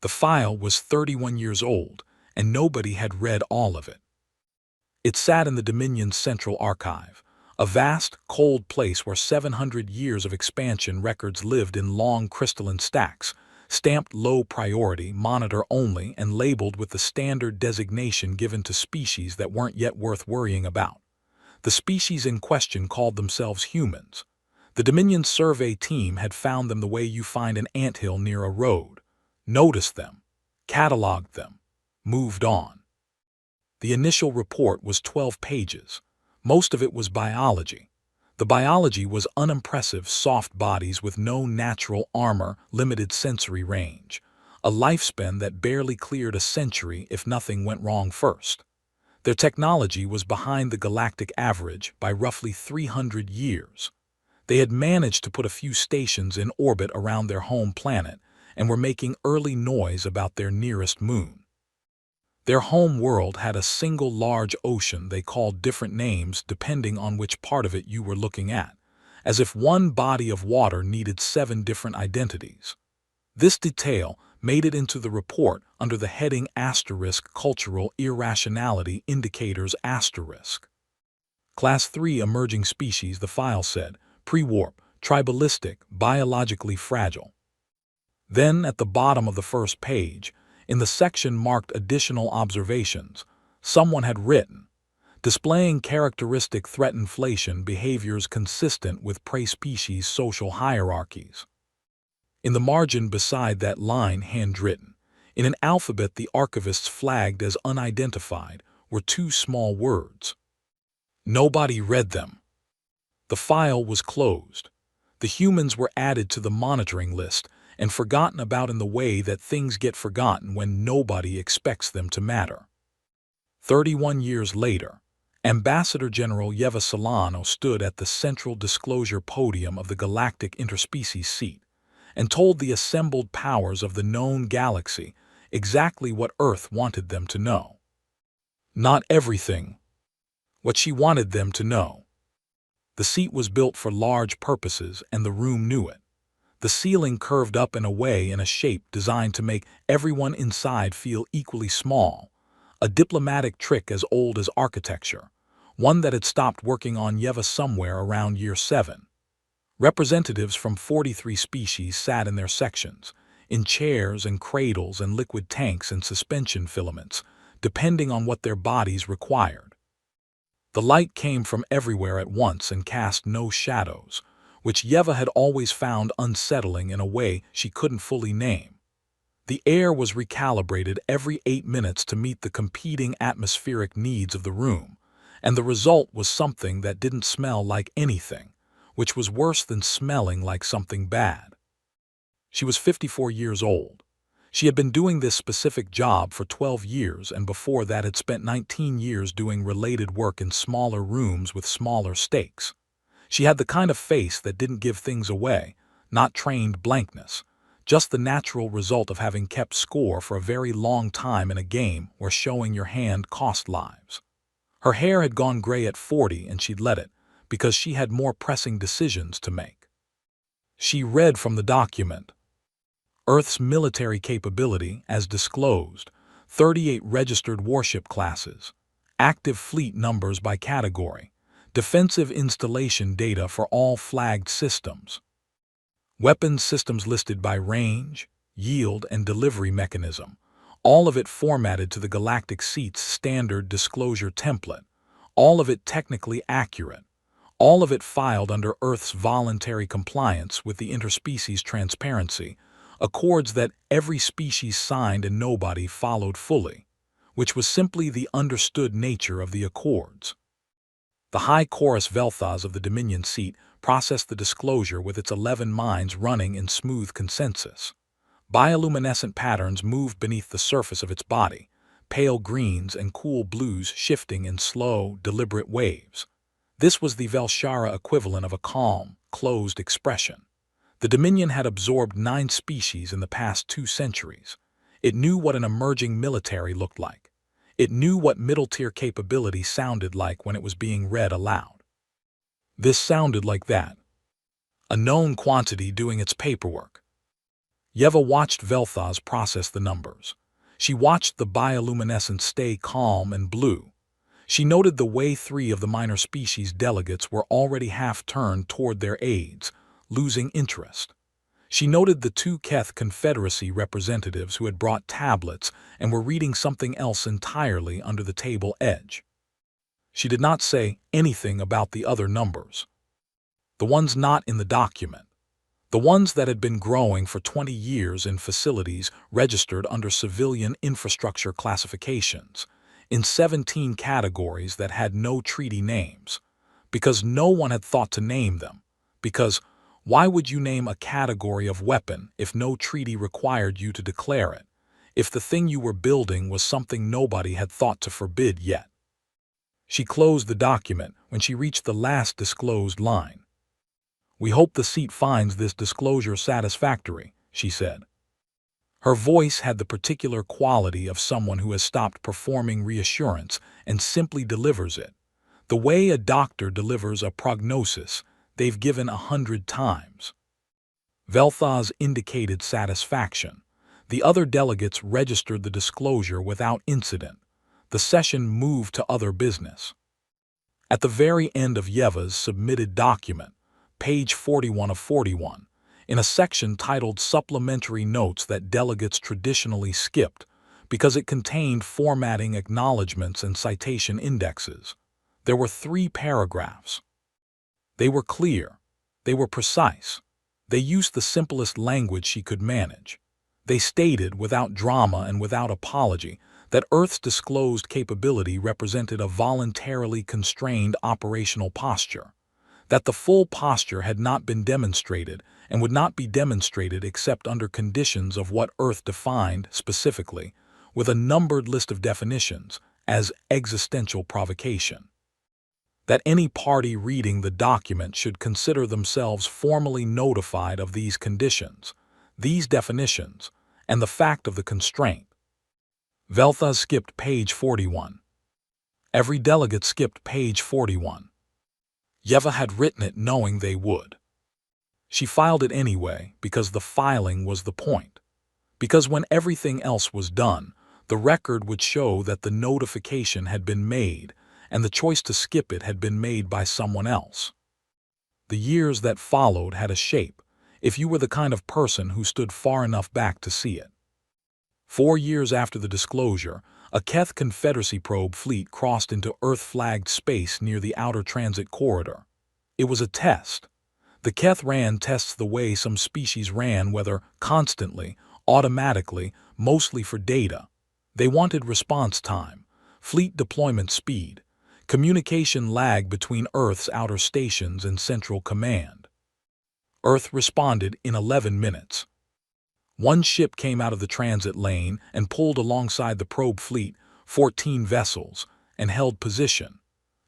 The file was 31 years old, and nobody had read all of it. It sat in the Dominion's central archive, a vast, cold place where 700 years of expansion records lived in long crystalline stacks, stamped low priority, monitor only, and labeled with the standard designation given to species that weren't yet worth worrying about. The species in question called themselves humans. The Dominion survey team had found them the way you find an anthill near a road, noticed them, cataloged them, moved on. The initial report was 12 pages. Most of it was biology. The biology was unimpressive soft bodies with no natural armor, limited sensory range, a lifespan that barely cleared a century if nothing went wrong first. Their technology was behind the galactic average by roughly 300 years. They had managed to put a few stations in orbit around their home planet and were making early noise about their nearest moon. Their home world had a single large ocean they called different names depending on which part of it you were looking at, as if one body of water needed 7 different identities. This detail made it into the report under the heading * Cultural Irrationality Indicators *. Class 3 Emerging Species, the file said, pre-warp, tribalistic, biologically fragile. Then, at the bottom of the first page, in the section marked Additional Observations, someone had written, displaying characteristic threat inflation behaviors consistent with prey-species social hierarchies. In the margin beside that line, handwritten, in an alphabet the archivists flagged as unidentified, were 2 small words. Nobody read them. The file was closed. The humans were added to the monitoring list and forgotten about in the way that things get forgotten when nobody expects them to matter. 31 years later, Ambassador General Yeva Solano stood at the central disclosure podium of the Galactic Interspecies seat and told the assembled powers of the known galaxy exactly what Earth wanted them to know. Not everything. What she wanted them to know. The seat was built for large purposes, and the room knew it. The ceiling curved up and away in a shape designed to make everyone inside feel equally small, a diplomatic trick as old as architecture, one that had stopped working on Yeva somewhere around year 7. Representatives from 43 species sat in their sections, in chairs and cradles and liquid tanks and suspension filaments, depending on what their bodies required. The light came from everywhere at once and cast no shadows, which Yeva had always found unsettling in a way she couldn't fully name. The air was recalibrated every 8 minutes to meet the competing atmospheric needs of the room, and the result was something that didn't smell like anything, which was worse than smelling like something bad. She was 54 years old. She had been doing this specific job for 12 years and before that had spent 19 years doing related work in smaller rooms with smaller stakes. She had the kind of face that didn't give things away, not trained blankness, just the natural result of having kept score for a very long time in a game where showing your hand cost lives. Her hair had gone gray at 40 and she'd let it, because she had more pressing decisions to make. She read from the document. Earth's military capability, as disclosed, 38 registered warship classes, active fleet numbers by category, defensive installation data for all flagged systems, weapons systems listed by range, yield, and delivery mechanism, all of it formatted to the Galactic Seat's standard disclosure template, all of it technically accurate, all of it filed under Earth's voluntary compliance with the interspecies transparency, accords that every species signed and nobody followed fully, which was simply the understood nature of the accords. The High Chorus Velthas of the Dominion seat processed the disclosure with its 11 minds running in smooth consensus. Bioluminescent patterns moved beneath the surface of its body, pale greens and cool blues shifting in slow, deliberate waves. This was the Velshara equivalent of a calm, closed expression. The Dominion had absorbed 9 species in the past 2 centuries. It knew what an emerging military looked like. It knew what middle-tier capability sounded like when it was being read aloud. This sounded like that. A known quantity doing its paperwork. Yeva watched Vel'Thuz process the numbers. She watched the bioluminescence stay calm and blue. She noted the way 3 of the minor species delegates were already half-turned toward their aides, losing interest. She noted the 2 Keth Confederacy representatives who had brought tablets and were reading something else entirely under the table edge. She did not say anything about the other numbers. The ones not in the document. The ones that had been growing for 20 years in facilities registered under civilian infrastructure classifications, in 17 categories that had no treaty names, because no one had thought to name them, because why would you name a category of weapon if no treaty required you to declare it, if the thing you were building was something nobody had thought to forbid yet? She closed the document when she reached the last disclosed line. "We hope the seat finds this disclosure satisfactory," she said. Her voice had the particular quality of someone who has stopped performing reassurance and simply delivers it, the way a doctor delivers a prognosis they've given 100 times. Vel'Thuz indicated satisfaction. The other delegates registered the disclosure without incident. The session moved to other business. At the very end of Yeva's submitted document, page 41 of 41, in a section titled Supplementary Notes that delegates traditionally skipped because it contained formatting acknowledgments and citation indexes, there were 3 paragraphs. They were clear. They were precise. They used the simplest language she could manage. They stated, without drama and without apology, that Earth's disclosed capability represented a voluntarily constrained operational posture, that the full posture had not been demonstrated and would not be demonstrated except under conditions of what Earth defined specifically, with a numbered list of definitions, as existential provocation. That any party reading the document should consider themselves formally notified of these conditions, these definitions, and the fact of the constraint. Vel'Thuz skipped page 41. Every delegate skipped page 41. Yeva had written it knowing they would. She filed it anyway because the filing was the point. Because when everything else was done, the record would show that the notification had been made and the choice to skip it had been made by someone else. The years that followed had a shape, if you were the kind of person who stood far enough back to see it. 4 years after the disclosure, a Keth Confederacy probe fleet crossed into Earth-flagged space near the Outer Transit Corridor. It was a test. The Keth ran tests the way some species ran, whether constantly, automatically, mostly for data. They wanted response time, fleet deployment speed, communication lag between Earth's outer stations and Central Command. Earth responded in 11 minutes. One ship came out of the transit lane and pulled alongside the probe fleet, 14 vessels, and held position.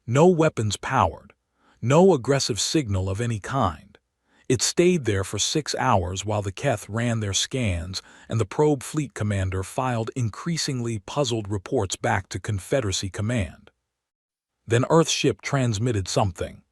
No weapons powered. No aggressive signal of any kind. It stayed there for 6 hours while the Keth ran their scans and the probe fleet commander filed increasingly puzzled reports back to Confederacy Command. Then Earth's ship transmitted something.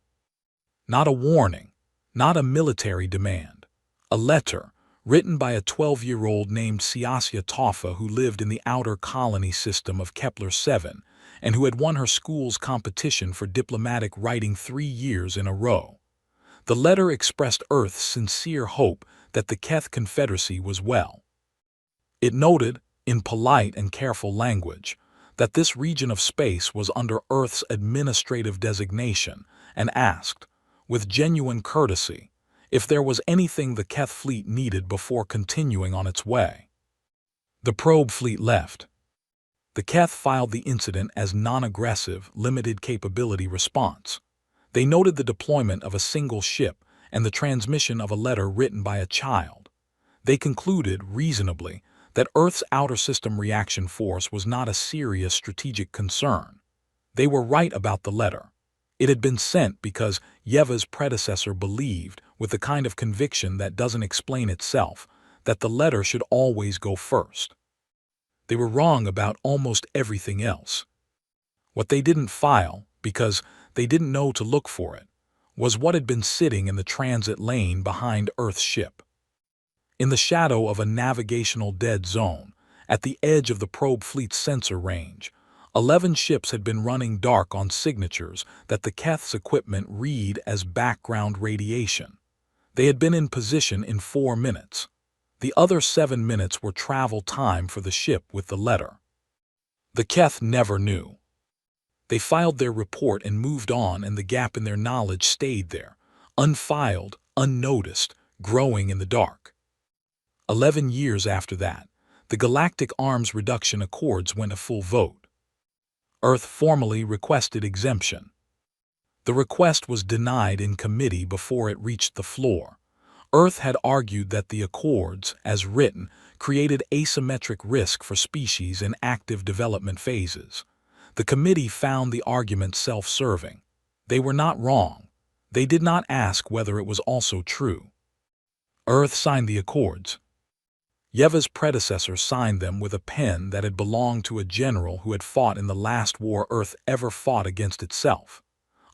Not a warning, not a military demand. A letter, written by a 12-year-old named Siasia Toffa who lived in the outer colony system of Kepler-7 and who had won her school's competition for diplomatic writing 3 years in a row. The letter expressed Earth's sincere hope that the Keth Confederacy was well. It noted, in polite and careful language, that this region of space was under Earth's administrative designation and asked, with genuine courtesy, if there was anything the Keth fleet needed before continuing on its way. The probe fleet left. The Keth filed the incident as non-aggressive, limited capability response. They noted the deployment of a single ship and the transmission of a letter written by a child. They concluded, reasonably, that Earth's outer system reaction force was not a serious strategic concern. They were right about the letter. It had been sent because Yeva's predecessor believed, with the kind of conviction that doesn't explain itself, that the letter should always go first. They were wrong about almost everything else. What they didn't file, because they didn't know to look for it, was what had been sitting in the transit lane behind Earth's ship. In the shadow of a navigational dead zone, at the edge of the probe fleet's sensor range, 11 ships had been running dark on signatures that the Keth's equipment read as background radiation. They had been in position in 4 minutes. The other 7 minutes were travel time for the ship with the letter. The Keth never knew. They filed their report and moved on, and the gap in their knowledge stayed there, unfiled, unnoticed, growing in the dark. 11 years after that, the Galactic Arms Reduction Accords went a full vote. Earth formally requested exemption. The request was denied in committee before it reached the floor. Earth had argued that the accords, as written, created asymmetric risk for species in active development phases. The committee found the argument self-serving. They were not wrong. They did not ask whether it was also true. Earth signed the accords. Yeva's predecessor signed them with a pen that had belonged to a general who had fought in the last war Earth ever fought against itself.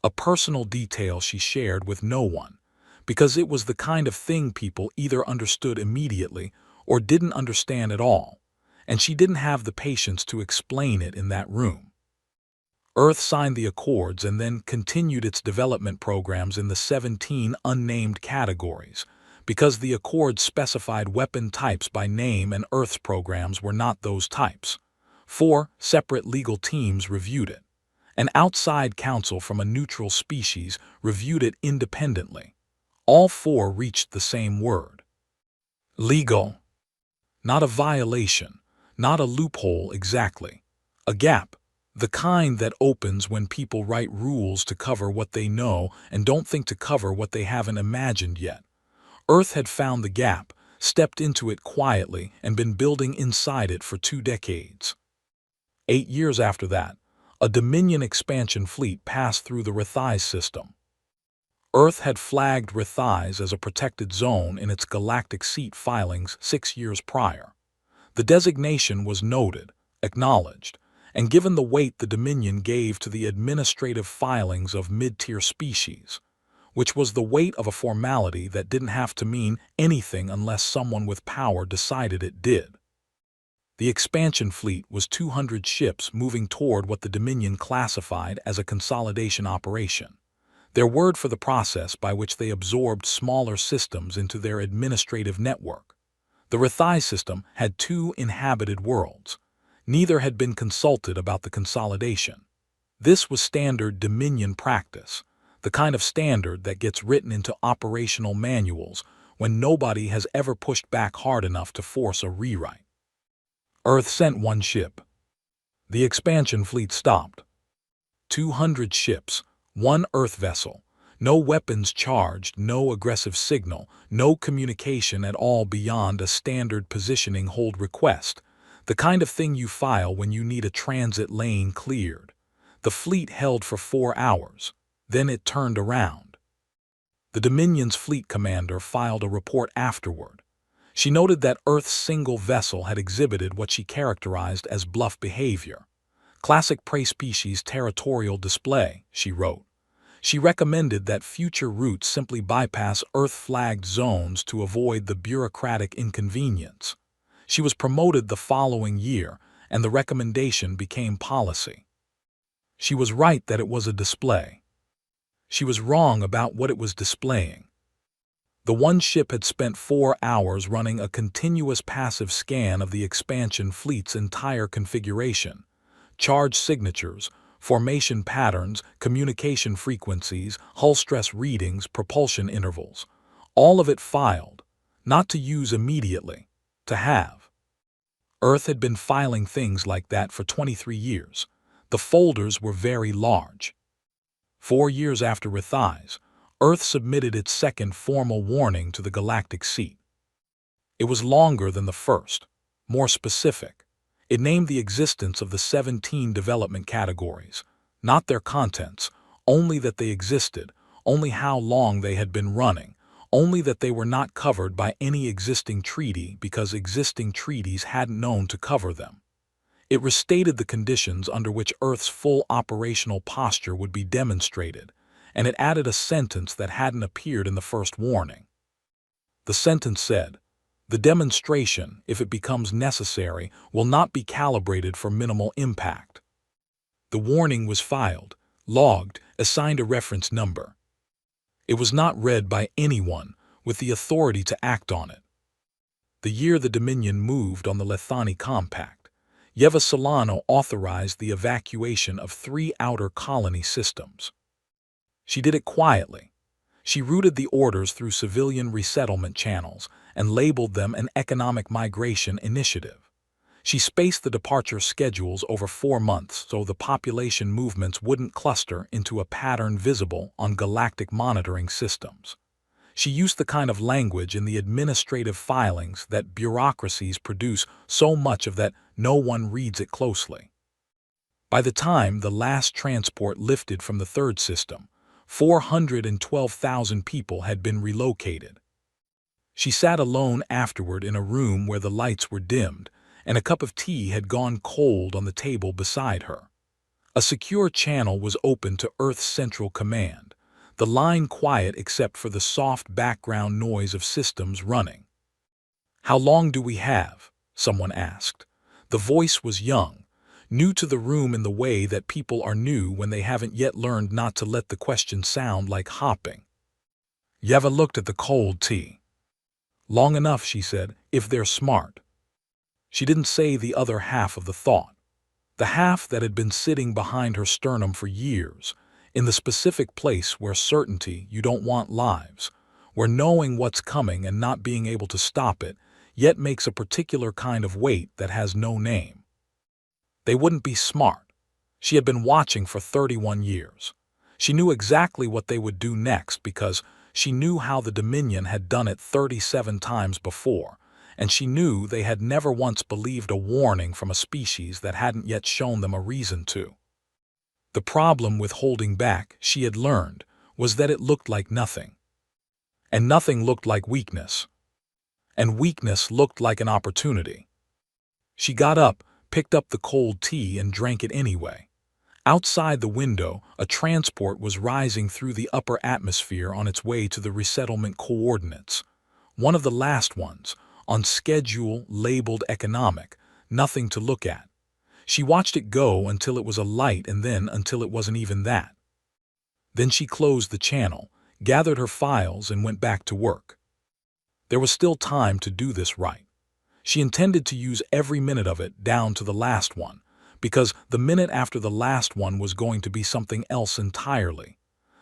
A personal detail she shared with no one, because it was the kind of thing people either understood immediately or didn't understand at all, and she didn't have the patience to explain it in that room. Earth signed the accords and then continued its development programs in the 17 unnamed categories, because the accords specified weapon types by name and Earth's programs were not those types. 4 separate legal teams reviewed it. An outside counsel from a neutral species reviewed it independently. All 4 reached the same word. Legal. Not a violation, not a loophole exactly. A gap. The kind that opens when people write rules to cover what they know and don't think to cover what they haven't imagined yet. Earth had found the gap, stepped into it quietly, and been building inside it for 2 decades. 8 years after that, a Dominion expansion fleet passed through the Rethys system. Earth had flagged Rethys as a protected zone in its galactic seat filings 6 years prior. The designation was noted, acknowledged, and given the weight the Dominion gave to the administrative filings of mid-tier species, which was the weight of a formality that didn't have to mean anything unless someone with power decided it did. The expansion fleet was 200 ships moving toward what the Dominion classified as a consolidation operation, their word for the process by which they absorbed smaller systems into their administrative network. The Rethys system had 2 inhabited worlds. Neither had been consulted about the consolidation. This was standard Dominion practice, the kind of standard that gets written into operational manuals when nobody has ever pushed back hard enough to force a rewrite. Earth sent 1 ship. The expansion fleet stopped. 200 ships, 1 Earth vessel, no weapons charged, no aggressive signal, no communication at all beyond a standard positioning hold request, the kind of thing you file when you need a transit lane cleared. The fleet held for 4 hours. Then it turned around. The Dominion's fleet commander filed a report afterward. She noted that Earth's single vessel had exhibited what she characterized as bluff behavior. Classic prey species territorial display, she wrote. She recommended that future routes simply bypass Earth-flagged zones to avoid the bureaucratic inconvenience. She was promoted the following year, and the recommendation became policy. She was right that it was a display. She was wrong about what it was displaying. The 1 ship had spent 4 hours running a continuous passive scan of the expansion fleet's entire configuration. Charge signatures, formation patterns, communication frequencies, hull stress readings, propulsion intervals. All of it filed, not to use immediately, to have. Earth had been filing things like that for 23 years. The folders were very large. 4 years after Rethys, Earth submitted its second formal warning to the Galactic Seat. It was longer than the first, more specific. It named the existence of the 17 development categories, not their contents, only that they existed, only how long they had been running, only that they were not covered by any existing treaty because existing treaties hadn't known to cover them. It restated the conditions under which Earth's full operational posture would be demonstrated, and it added a sentence that hadn't appeared in the first warning. The sentence said, The demonstration, if it becomes necessary, will not be calibrated for minimal impact. The warning was filed, logged, assigned a reference number. It was not read by anyone with the authority to act on it. The year the Dominion moved on the Lethani Compact, Yeva Solano authorized the evacuation of 3 outer colony systems. She did it quietly. She routed the orders through civilian resettlement channels and labeled them an economic migration initiative. She spaced the departure schedules over 4 months so the population movements wouldn't cluster into a pattern visible on galactic monitoring systems. She used the kind of language in the administrative filings that bureaucracies produce so much of that no one reads it closely. By the time the last transport lifted from the third system, 412,000 people had been relocated. She sat alone afterward in a room where the lights were dimmed, and a cup of tea had gone cold on the table beside her. A secure channel was open to Earth's Central Command, the line quiet except for the soft background noise of systems running. "How long do we have?" someone asked. The voice was young, new to the room in the way that people are new when they haven't yet learned not to let the question sound like hopping. Yeva looked at the cold tea. "Long enough," she said, "if they're smart." She didn't say the other half of the thought, the half that had been sitting behind her sternum for years, in the specific place where certainty you don't want lives, where knowing what's coming and not being able to stop it yet makes a particular kind of weight that has no name. They wouldn't be smart. She had been watching for 31 years. She knew exactly what they would do next because she knew how the Dominion had done it 37 times before, and she knew they had never once believed a warning from a species that hadn't yet shown them a reason to. The problem with holding back, she had learned, was that it looked like nothing. And nothing looked like weakness. And weakness looked like an opportunity. She got up, picked up the cold tea and drank it anyway. Outside the window, a transport was rising through the upper atmosphere on its way to the resettlement coordinates. One of the last ones, on schedule, labeled economic, nothing to look at. She watched it go until it was a light and then until it wasn't even that. Then she closed the channel, gathered her files and went back to work. There was still time to do this right. She intended to use every minute of it down to the last one, because the minute after the last one was going to be something else entirely.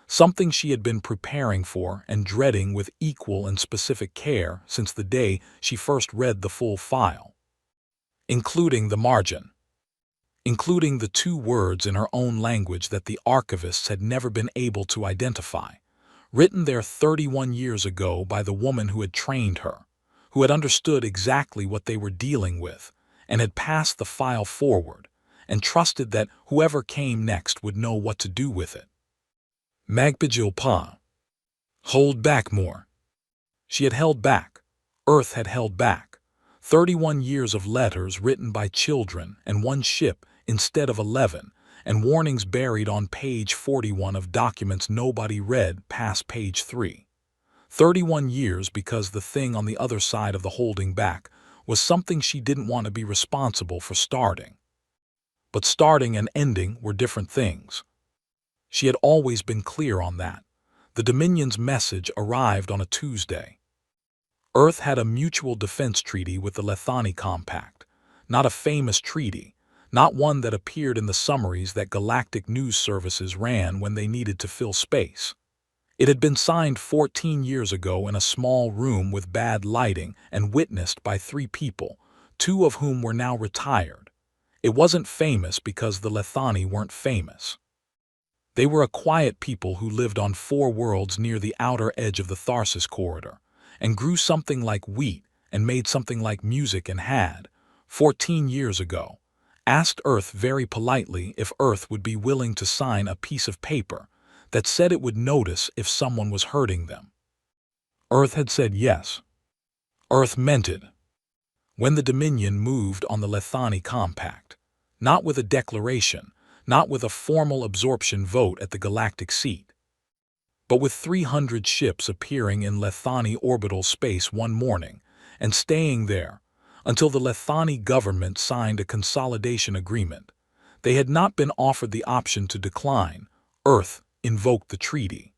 Something she had been preparing for and dreading with equal and specific care since the day she first read the full file. Including the margin. Including the 2 words in her own language that the archivists had never been able to identify, written there 31 years ago by the woman who had trained her, who had understood exactly what they were dealing with, and had passed the file forward, and trusted that whoever came next would know what to do with it. Magpijil pa. Hold back more. She had held back. Earth had held back. 31 years of letters written by children and 1 ship instead of 11, and warnings buried on page 41 of documents nobody read past page 3. 31 years because the thing on the other side of the holding back was something she didn't want to be responsible for starting. But starting and ending were different things. She had always been clear on that. The Dominion's message arrived on a Tuesday. Earth had a mutual defense treaty with the Lethani Compact, not a famous treaty, not one that appeared in the summaries that galactic news services ran when they needed to fill space. It had been signed 14 years ago in a small room with bad lighting and witnessed by 3 people, 2 of whom were now retired. It wasn't famous because the Lethani weren't famous. They were a quiet people who lived on 4 worlds near the outer edge of the Tharsis corridor, and grew something like wheat and made something like music and had, 14 years ago, asked Earth very politely if Earth would be willing to sign a piece of paper that said it would notice if someone was hurting them. Earth had said yes. Earth meant it. When the Dominion moved on the Lethani Compact, not with a declaration, not with a formal absorption vote at the galactic seat, but with 300 ships appearing in Lethani orbital space one morning and staying there until the Lethani government signed a consolidation agreement. They had not been offered the option to decline. Earth invoked the treaty.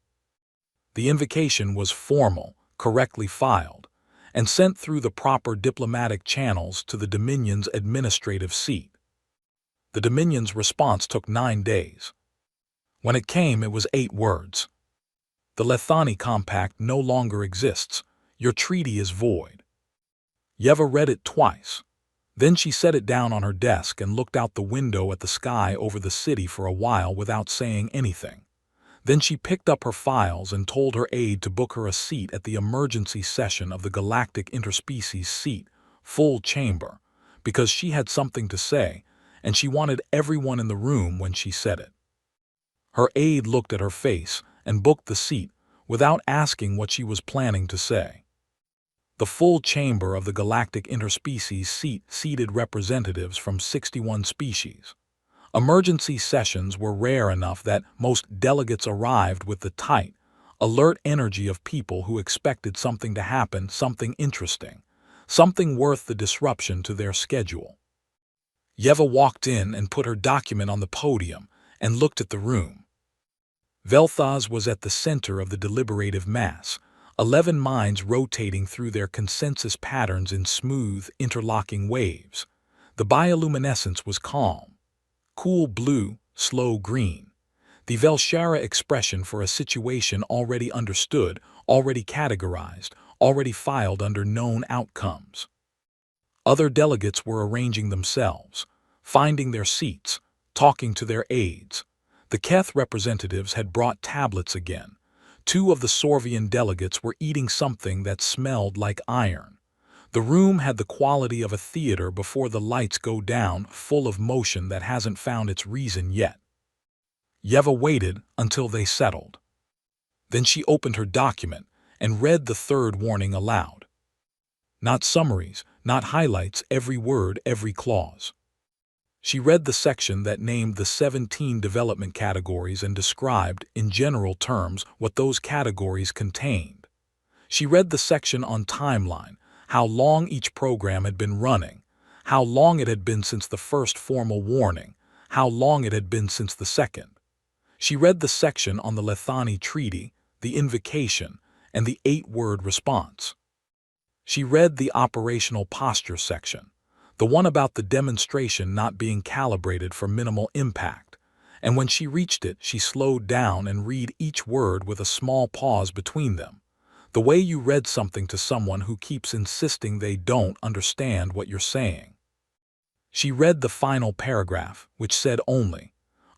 The invocation was formal, correctly filed, and sent through the proper diplomatic channels to the Dominion's administrative seat. The Dominion's response took 9 days. When it came, it was 8 words. The Lethani Compact no longer exists. Your treaty is void. Yeva read it twice. Then she set it down on her desk and looked out the window at the sky over the city for a while without saying anything. Then she picked up her files and told her aide to book her a seat at the emergency session of the Galactic Interspecies seat, full chamber, because she had something to say, and she wanted everyone in the room when she said it. Her aide looked at her face and booked the seat without asking what she was planning to say. The full chamber of the Galactic Interspecies seat seated representatives from 61 species. Emergency sessions were rare enough that most delegates arrived with the tight, alert energy of people who expected something to happen, something interesting, something worth the disruption to their schedule. Yeva walked in and put her document on the podium and looked at the room. Vel'Thuz was at the center of the deliberative mass, 11 minds rotating through their consensus patterns in smooth, interlocking waves. The bioluminescence was calm. Cool blue, slow green. The Velshara expression for a situation already understood, already categorized, already filed under known outcomes. Other delegates were arranging themselves, finding their seats, talking to their aides. The Keth representatives had brought tablets again. 2 of the Sorvian delegates were eating something that smelled like iron. The room had the quality of a theater before the lights go down, full of motion that hasn't found its reason yet. Yeva waited until they settled. Then she opened her document and read the 3rd warning aloud. Not summaries, not highlights, every word, every clause. She read the section that named the 17 development categories and described, in general terms, what those categories contained. She read the section on timeline, how long each program had been running, how long it had been since the first formal warning, how long it had been since the second. She read the section on the Lethani Treaty, the invocation, and the 8-word response. She read the operational posture section, the one about the demonstration not being calibrated for minimal impact, and when she reached it, she slowed down and read each word with a small pause between them, the way you read something to someone who keeps insisting they don't understand what you're saying. She read the final paragraph, which said only,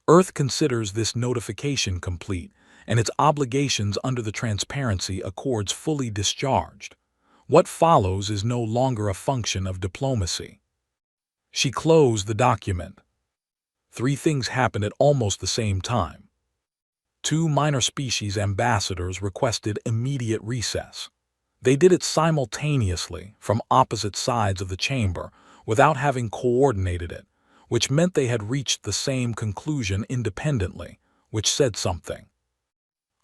Earth considers this notification complete, and its obligations under the Transparency Accords fully discharged. What follows is no longer a function of diplomacy. She closed the document. 3 things happened at almost the same time. 2 minor species ambassadors requested immediate recess. They did it simultaneously from opposite sides of the chamber without having coordinated it, which meant they had reached the same conclusion independently, which said something.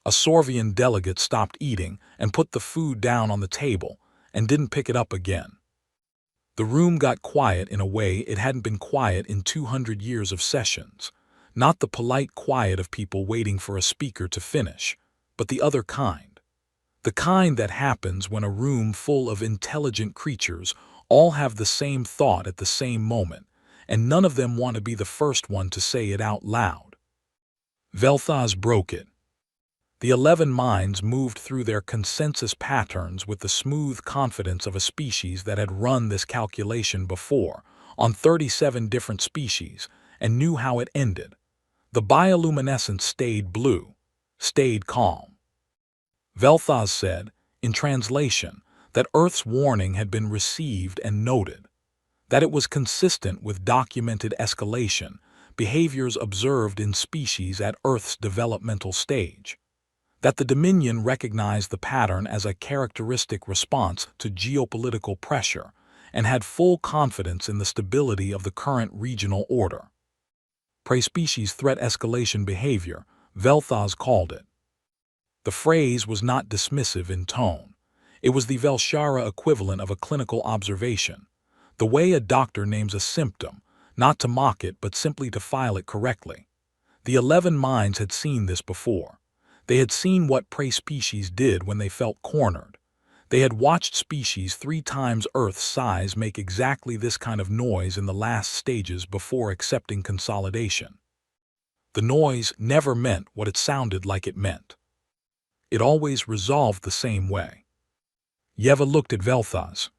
A Sorvian delegate stopped eating and put the food down on the table and didn't pick it up again. The room got quiet in a way it hadn't been quiet in 200 years of sessions, not the polite quiet of people waiting for a speaker to finish, but the other kind. The kind that happens when a room full of intelligent creatures all have the same thought at the same moment, and none of them want to be the first one to say it out loud. Vel'Thuz broke it. The 11 minds moved through their consensus patterns with the smooth confidence of a species that had run this calculation before, on 37 different species, and knew how it ended. The bioluminescence stayed blue, stayed calm. Vel'Thuz said, in translation, that Earth's warning had been received and noted, that it was consistent with documented escalation, behaviors observed in species at Earth's developmental stage, that the Dominion recognized the pattern as a characteristic response to geopolitical pressure and had full confidence in the stability of the current regional order. Pre-species threat escalation behavior, Vel'Thuz called it. The phrase was not dismissive in tone. It was the Velshara equivalent of a clinical observation, the way a doctor names a symptom, not to mock it but simply to file it correctly. The 11 minds had seen this before. They had seen what prey species did when they felt cornered. They had watched species 3 times Earth's size make exactly this kind of noise in the last stages before accepting consolidation. The noise never meant what it sounded like it meant. It always resolved the same way. Yeva looked at Velthaz.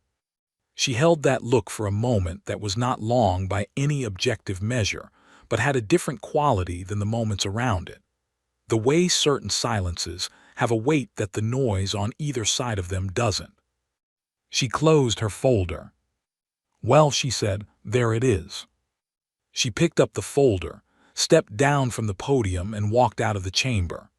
She held that look for a moment that was not long by any objective measure, but had a different quality than the moments around it. The way certain silences have a weight that the noise on either side of them doesn't. She closed her folder. "Well," she said, "there it is." She picked up the folder, stepped down from the podium and walked out of the chamber.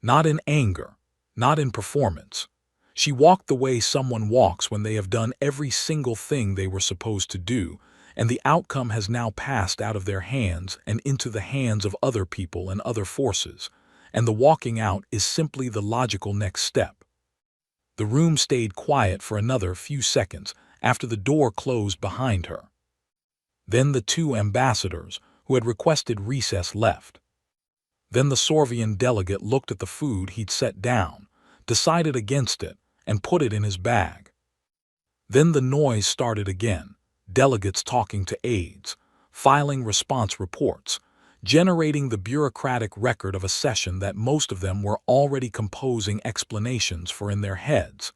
Not in anger, not in performance. She walked the way someone walks when they have done every single thing they were supposed to do, and the outcome has now passed out of their hands and into the hands of other people and other forces, and the walking out is simply the logical next step. The room stayed quiet for another few seconds after the door closed behind her. Then the 2 ambassadors who had requested recess left. Then the Sorvian delegate looked at the food he'd set down, decided against it, and put it in his bag. Then the noise started again, delegates talking to aides, filing response reports, generating the bureaucratic record of a session that most of them were already composing explanations for in their heads,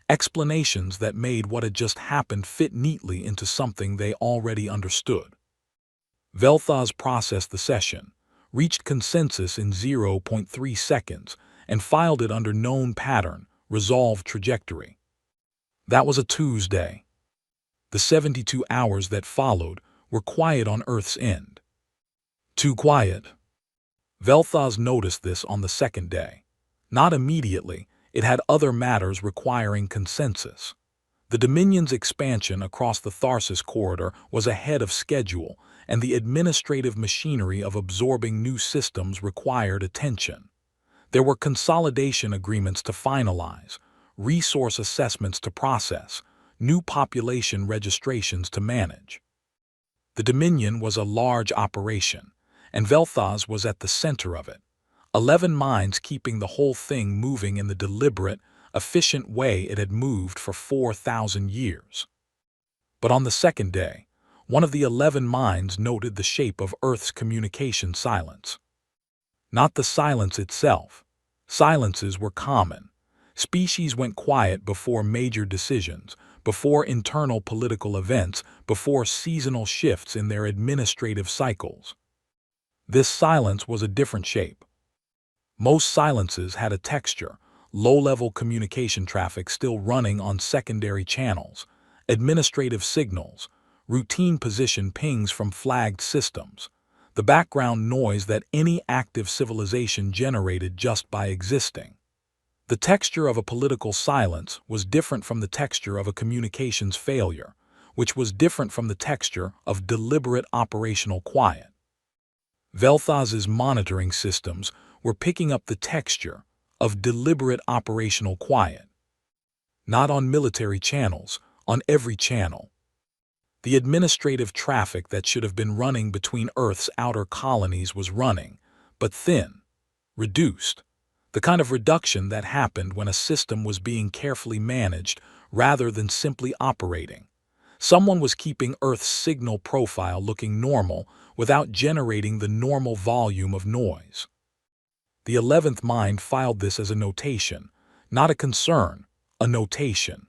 explanations that made what had just happened fit neatly into something they already understood. Velthaz processed the session, reached consensus in 0.3 seconds, and filed it under known pattern, resolved trajectory. That was a Tuesday. The 72 hours that followed were quiet on Earth's end. Too quiet. Velthaz noticed this on the second day. Not immediately, it had other matters requiring consensus. The Dominion's expansion across the Tharsis corridor was ahead of schedule, and the administrative machinery of absorbing new systems required attention. There were consolidation agreements to finalize, resource assessments to process, new population registrations to manage. The Dominion was a large operation, and Velthaz was at the center of it, 11 minds keeping the whole thing moving in the deliberate, efficient way it had moved for 4,000 years. But on the second day, one of the 11 minds noted the shape of Earth's communication silence. Not the silence itself. Silences were common. Species went quiet before major decisions, before internal political events, before seasonal shifts in their administrative cycles. This silence was a different shape. Most silences had a texture, low-level communication traffic still running on secondary channels, administrative signals, routine position pings from flagged systems, the background noise that any active civilization generated just by existing. The texture of a political silence was different from the texture of a communications failure, which was different from the texture of deliberate operational quiet. Velthaz's monitoring systems were picking up the texture of deliberate operational quiet. Not on military channels, on every channel. The administrative traffic that should have been running between Earth's outer colonies was running, but thin, reduced. The kind of reduction that happened when a system was being carefully managed rather than simply operating. Someone was keeping Earth's signal profile looking normal without generating the normal volume of noise. The 11th mind filed this as a notation, not a concern, a notation.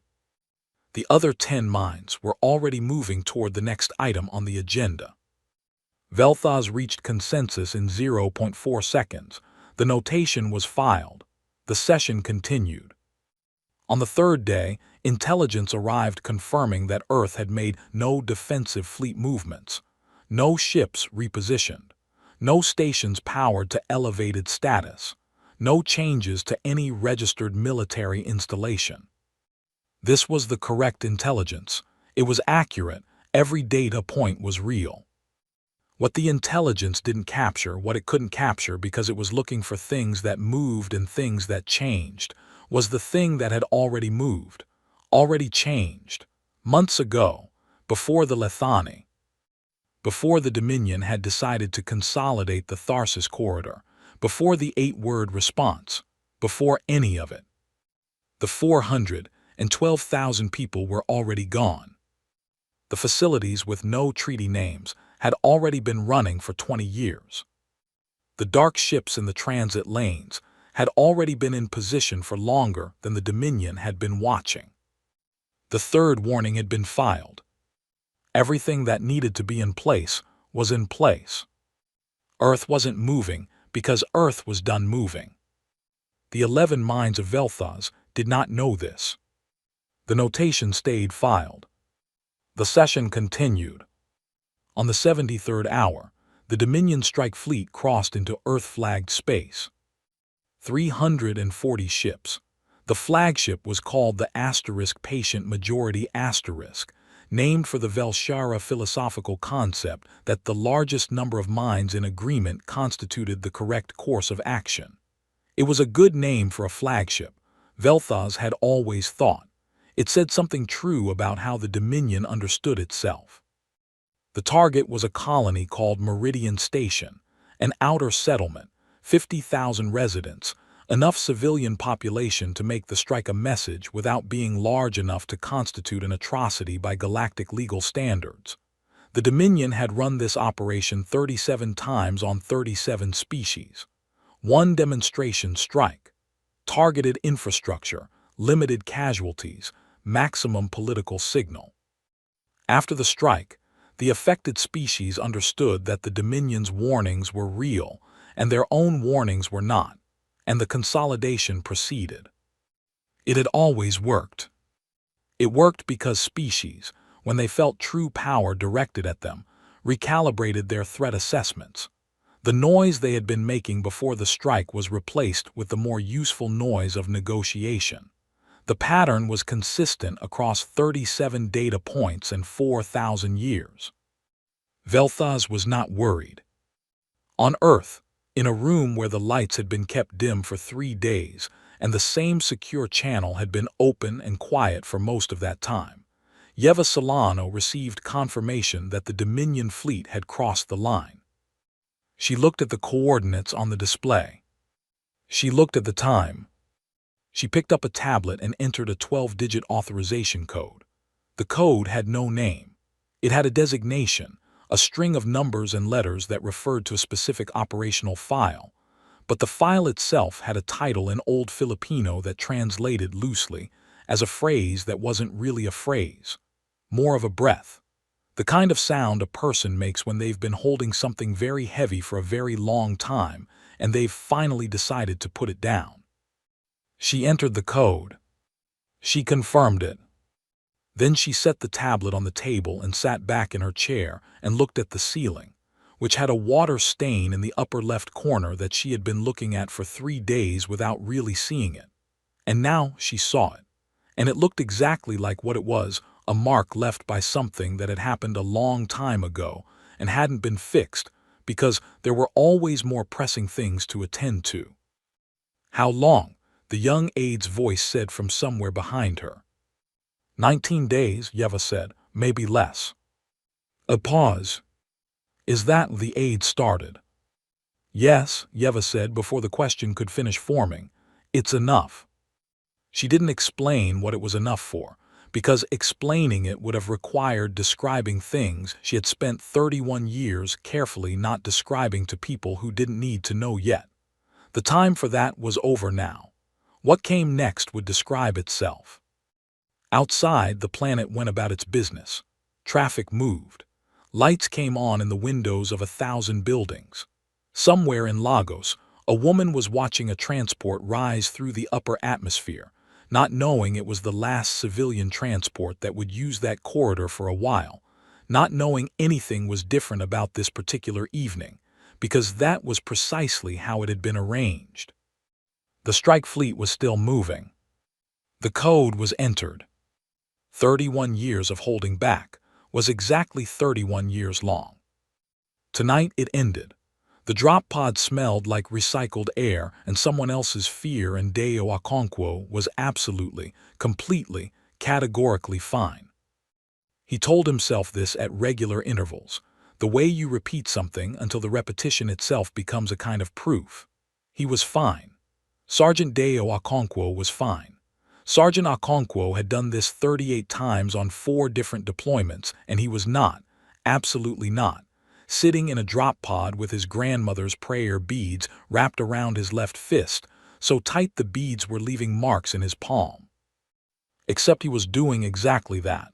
The other 10 minds were already moving toward the next item on the agenda. Velthaz reached consensus in 0.4 seconds. The notation was filed. The session continued. On the third day, intelligence arrived confirming that Earth had made no defensive fleet movements, no ships repositioned, no stations powered to elevated status, no changes to any registered military installation. This was the correct intelligence. It was accurate. Every data point was real. What the intelligence didn't capture, what it couldn't capture because it was looking for things that moved and things that changed, was the thing that had already moved, already changed, months ago, before the Lethani, before the Dominion had decided to consolidate the Tharsis corridor, before the 8-word response, before any of it. The 412,000 people were already gone. The facilities with no treaty names had already been running for 20 years. The dark ships in the transit lanes had already been in position for longer than the Dominion had been watching. The third warning had been filed. Everything that needed to be in place was in place. Earth wasn't moving because Earth was done moving. The 11 minds of Vel'Thuz did not know this. The notation stayed filed. The session continued. On the 73rd hour, the Dominion strike fleet crossed into Earth-flagged space. 340 ships. The flagship was called the Patient Majority Asterisk, named for the Vel'Shara philosophical concept that the largest number of minds in agreement constituted the correct course of action. It was a good name for a flagship, Vel'Thuz had always thought. It said something true about how the Dominion understood itself. The target was a colony called Meridian Station, an outer settlement, 50,000 residents, enough civilian population to make the strike a message without being large enough to constitute an atrocity by galactic legal standards. The Dominion had run this operation 37 times on 37 species. One demonstration strike. Targeted infrastructure, limited casualties, maximum political signal. After the strike, the affected species understood that the Dominion's warnings were real and their own warnings were not, and the consolidation proceeded. It had always worked. It worked because species, when they felt true power directed at them, recalibrated their threat assessments. The noise they had been making before the strike was replaced with the more useful noise of negotiation. The pattern was consistent across 37 data points and 4,000 years. Vel'Thuz was not worried. On Earth, in a room where the lights had been kept dim for 3 days and the same secure channel had been open and quiet for most of that time, Yeva Solano received confirmation that the Dominion fleet had crossed the line. She looked at the coordinates on the display. She looked at the time. She picked up a tablet and entered a 12-digit authorization code. The code had no name. It had a designation, a string of numbers and letters that referred to a specific operational file, but the file itself had a title in Old Filipino that translated loosely as a phrase that wasn't really a phrase, more of a breath, the kind of sound a person makes when they've been holding something very heavy for a very long time and they've finally decided to put it down. She entered the code. She confirmed it. Then she set the tablet on the table and sat back in her chair and looked at the ceiling, which had a water stain in the upper left corner that she had been looking at for 3 days without really seeing it. And now she saw it, and it looked exactly like what it was, a mark left by something that had happened a long time ago and hadn't been fixed because there were always more pressing things to attend to. How long? The young aide's voice said from somewhere behind her. 19 days, Yeva said, maybe less. A pause. Is that the aide started? Yes, Yeva said before the question could finish forming. It's enough. She didn't explain what it was enough for, because explaining it would have required describing things she had spent 31 years carefully not describing to people who didn't need to know yet. The time for that was over now. What came next would describe itself. Outside, the planet went about its business. Traffic moved. Lights came on in the windows of 1,000 buildings. Somewhere in Lagos, a woman was watching a transport rise through the upper atmosphere, not knowing it was the last civilian transport that would use that corridor for a while, not knowing anything was different about this particular evening, because that was precisely how it had been arranged. The strike fleet was still moving. The code was entered. 31 years of holding back was exactly 31 years long. Tonight it ended. The drop pod smelled like recycled air, and someone else's fear, and Deo Okonkwo was absolutely, completely, categorically fine. He told himself this at regular intervals, the way you repeat something until the repetition itself becomes a kind of proof. He was fine. Sergeant Deo Okonkwo was fine. Sergeant Okonkwo had done this 38 times on 4 different deployments, and he was not, absolutely not, sitting in a drop pod with his grandmother's prayer beads wrapped around his left fist, so tight the beads were leaving marks in his palm. Except he was doing exactly that.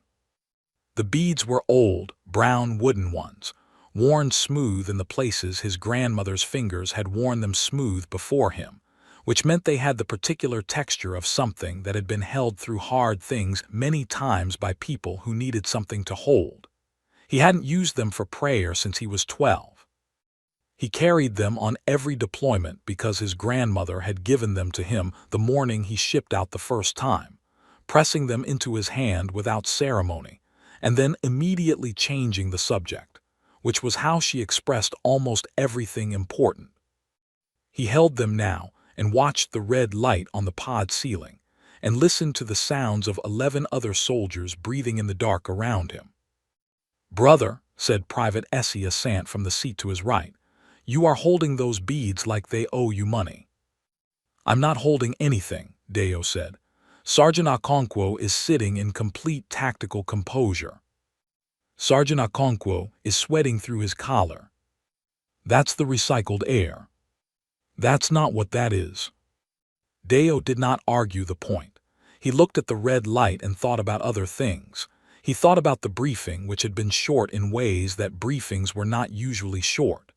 The beads were old, brown wooden ones, worn smooth in the places his grandmother's fingers had worn them smooth before him, which meant they had the particular texture of something that had been held through hard things many times by people who needed something to hold. He hadn't used them for prayer since he was 12. He carried them on every deployment because his grandmother had given them to him the morning he shipped out the first time, pressing them into his hand without ceremony, and then immediately changing the subject, which was how she expressed almost everything important. He held them now and watched the red light on the pod ceiling, and listened to the sounds of 11 other soldiers breathing in the dark around him. "Brother," said Private Essie Asant from the seat to his right, "you are holding those beads like they owe you money." "I'm not holding anything," Deo said. "Sergeant Okonkwo is sitting in complete tactical composure. Sergeant Okonkwo is sweating through his collar. That's the recycled air. That's not what that is." Deo did not argue the point. He looked at the red light and thought about other things. He thought about the briefing, which had been short in ways that briefings were not usually short.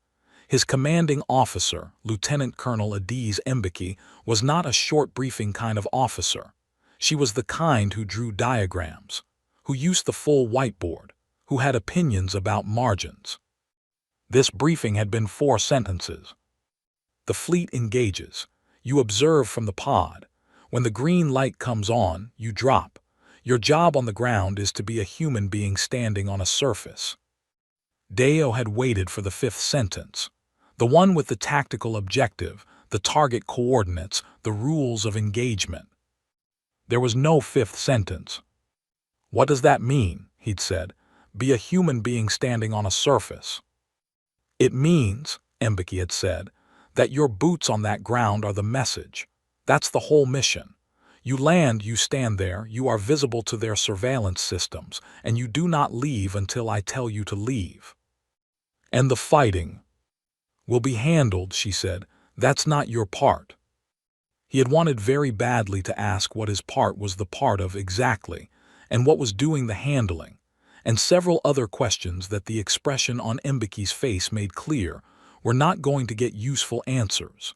His commanding officer, Lieutenant Colonel Adiz Mbeki, was not a short briefing kind of officer. She was the kind who drew diagrams, who used the full whiteboard, who had opinions about margins. This briefing had been 4 sentences. The fleet engages. You observe from the pod. When the green light comes on, you drop. Your job on the ground is to be a human being standing on a surface. Deo had waited for the 5th sentence, the one with the tactical objective, the target coordinates, the rules of engagement. There was no 5th sentence. "What does that mean?" he'd said. "Be a human being standing on a surface." "It means," Mbeki had said, "that your boots on that ground are the message. That's the whole mission. You land, you stand there, you are visible to their surveillance systems, and you do not leave until I tell you to leave. And the fighting will be handled," she said. "That's not your part." He had wanted very badly to ask what his part was the part of exactly, and what was doing the handling, and several other questions that the expression on Mbeki's face made clear were not going to get useful answers.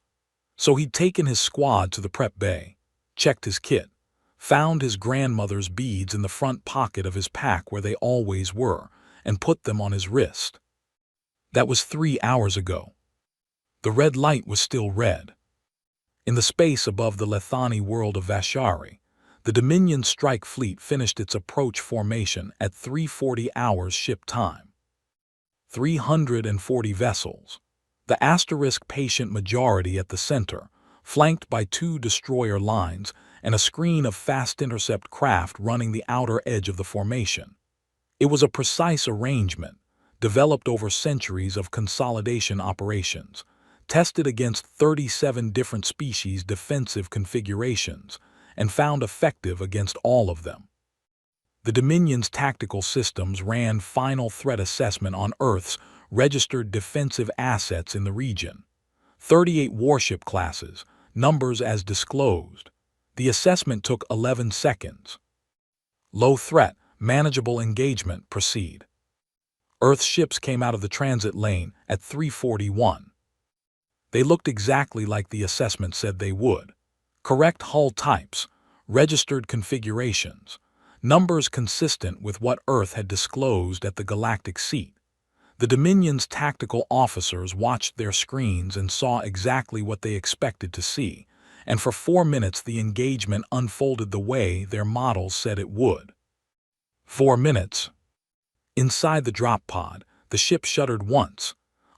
So he'd taken his squad to the prep bay, checked his kit, found his grandmother's beads in the front pocket of his pack where they always were, and put them on his wrist. That was 3 hours ago. The red light was still red. In the space above the Lethani world of Vashari, the Dominion strike fleet finished its approach formation at 3:40 hours ship time. 340 vessels, the asterisk patient majority at the center, flanked by 2 destroyer lines and a screen of fast intercept craft running the outer edge of the formation. It was a precise arrangement, developed over centuries of consolidation operations, tested against 37 different species' defensive configurations, and found effective against all of them. The Dominion's tactical systems ran final threat assessment on Earth's registered defensive assets in the region. 38 warship classes, numbers as disclosed. The assessment took 11 seconds. Low threat, manageable engagement, proceed. Earth's ships came out of the transit lane at 3:41. They looked exactly like the assessment said they would. Correct hull types, registered configurations, numbers consistent with what Earth had disclosed at the Galactic seat. The Dominion's tactical officers watched their screens and saw exactly what they expected to see, and for 4 minutes the engagement unfolded the way their models said it would. 4 minutes. Inside the drop pod, the ship shuddered once.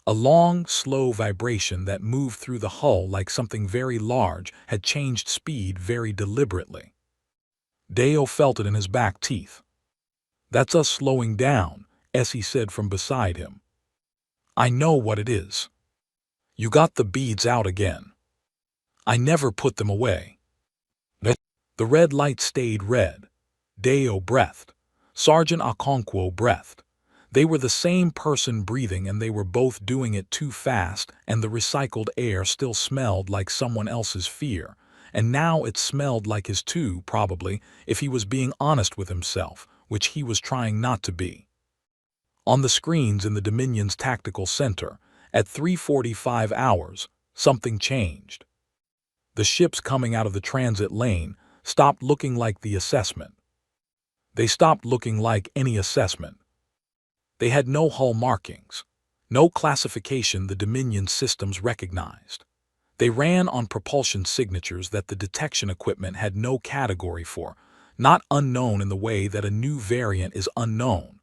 A long, slow vibration that moved through the hull like something very large had changed speed very deliberately. Deo felt it in his back teeth. "That's us slowing down," Essie said from beside him. "I know what it is. You got the beads out again." "I never put them away." The red light stayed red. Deo breathed. Sergeant Okonkwo breathed. They were the same person breathing, and they were both doing it too fast, and the recycled air still smelled like someone else's fear. And now it smelled like his too, probably, if he was being honest with himself, which he was trying not to be. On the screens in the Dominion's tactical center, at 3:45 hours, something changed. The ships coming out of the transit lane stopped looking like the assessment. They stopped looking like any assessment. They had no hull markings, no classification the Dominion systems recognized. They ran on propulsion signatures that the detection equipment had no category for, not unknown in the way that a new variant is unknown,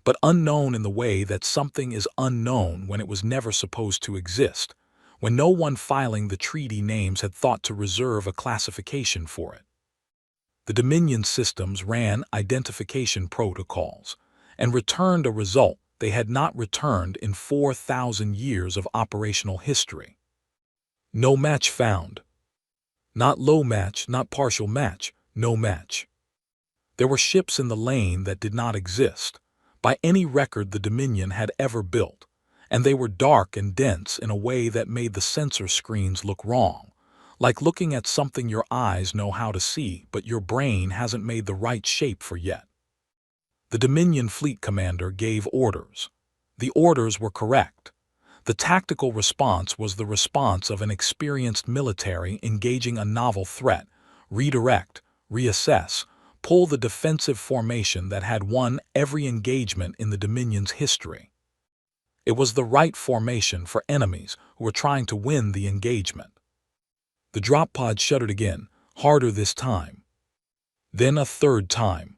but unknown in the way that something is unknown when it was never supposed to exist, when no one filing the treaty names had thought to reserve a classification for it. The Dominion systems ran identification protocols and returned a result they had not returned in 4,000 years of operational history. No match found. Not low match, not partial match, no match. There were ships in the lane that did not exist, by any record the Dominion had ever built, and they were dark and dense in a way that made the sensor screens look wrong, like looking at something your eyes know how to see but your brain hasn't made the right shape for yet. The Dominion fleet commander gave orders. The orders were correct. The tactical response was the response of an experienced military engaging a novel threat: redirect, reassess, pull the defensive formation that had won every engagement in the Dominion's history. It was the right formation for enemies who were trying to win the engagement. The drop pod shuddered again, harder this time. Then a third time.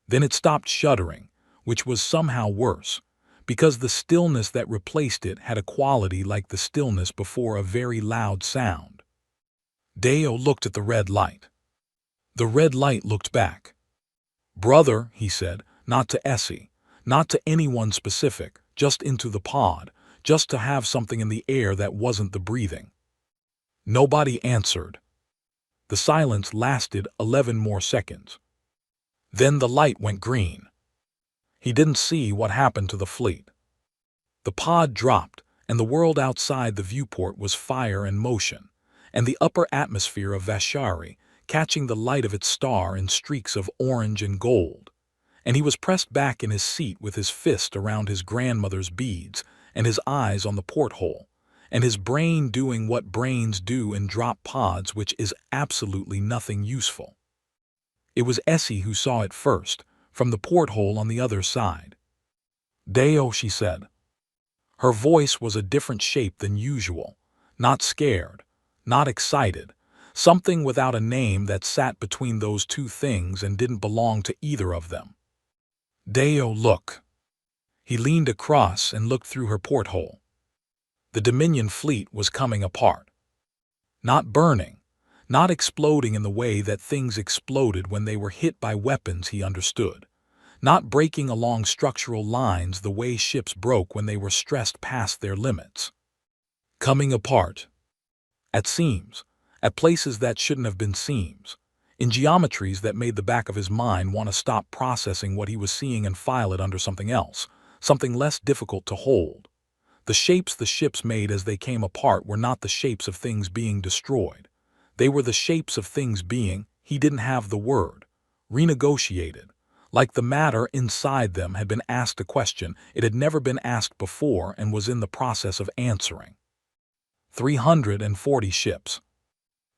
Then it stopped shuddering, which was somehow worse, because the stillness that replaced it had a quality like the stillness before a very loud sound. Deo looked at the red light. The red light looked back. "Brother," he said, not to Essie, not to anyone specific, just into the pod, just to have something in the air that wasn't the breathing. Nobody answered. The silence lasted 11 more seconds. Then the light went green. He didn't see what happened to the fleet. The pod dropped, and the world outside the viewport was fire and motion, and the upper atmosphere of Vashari, catching the light of its star in streaks of orange and gold. And he was pressed back in his seat with his fist around his grandmother's beads and his eyes on the porthole, and his brain doing what brains do in drop pods, which is absolutely nothing useful. It was Essie who saw it first, from the porthole on the other side. "Deo," she said. Her voice was a different shape than usual, not scared, not excited, something without a name that sat between those two things and didn't belong to either of them. "Deo, look." He leaned across and looked through her porthole. The Dominion fleet was coming apart. Not burning, not exploding in the way that things exploded when they were hit by weapons, he understood. Not breaking along structural lines the way ships broke when they were stressed past their limits. Coming apart. At seams, at places that shouldn't have been seams, in geometries that made the back of his mind want to stop processing what he was seeing and file it under something else, something less difficult to hold. The shapes the ships made as they came apart were not the shapes of things being destroyed. They were the shapes of things being, he didn't have the word, renegotiated, like the matter inside them had been asked a question it had never been asked before and was in the process of answering. 340 ships.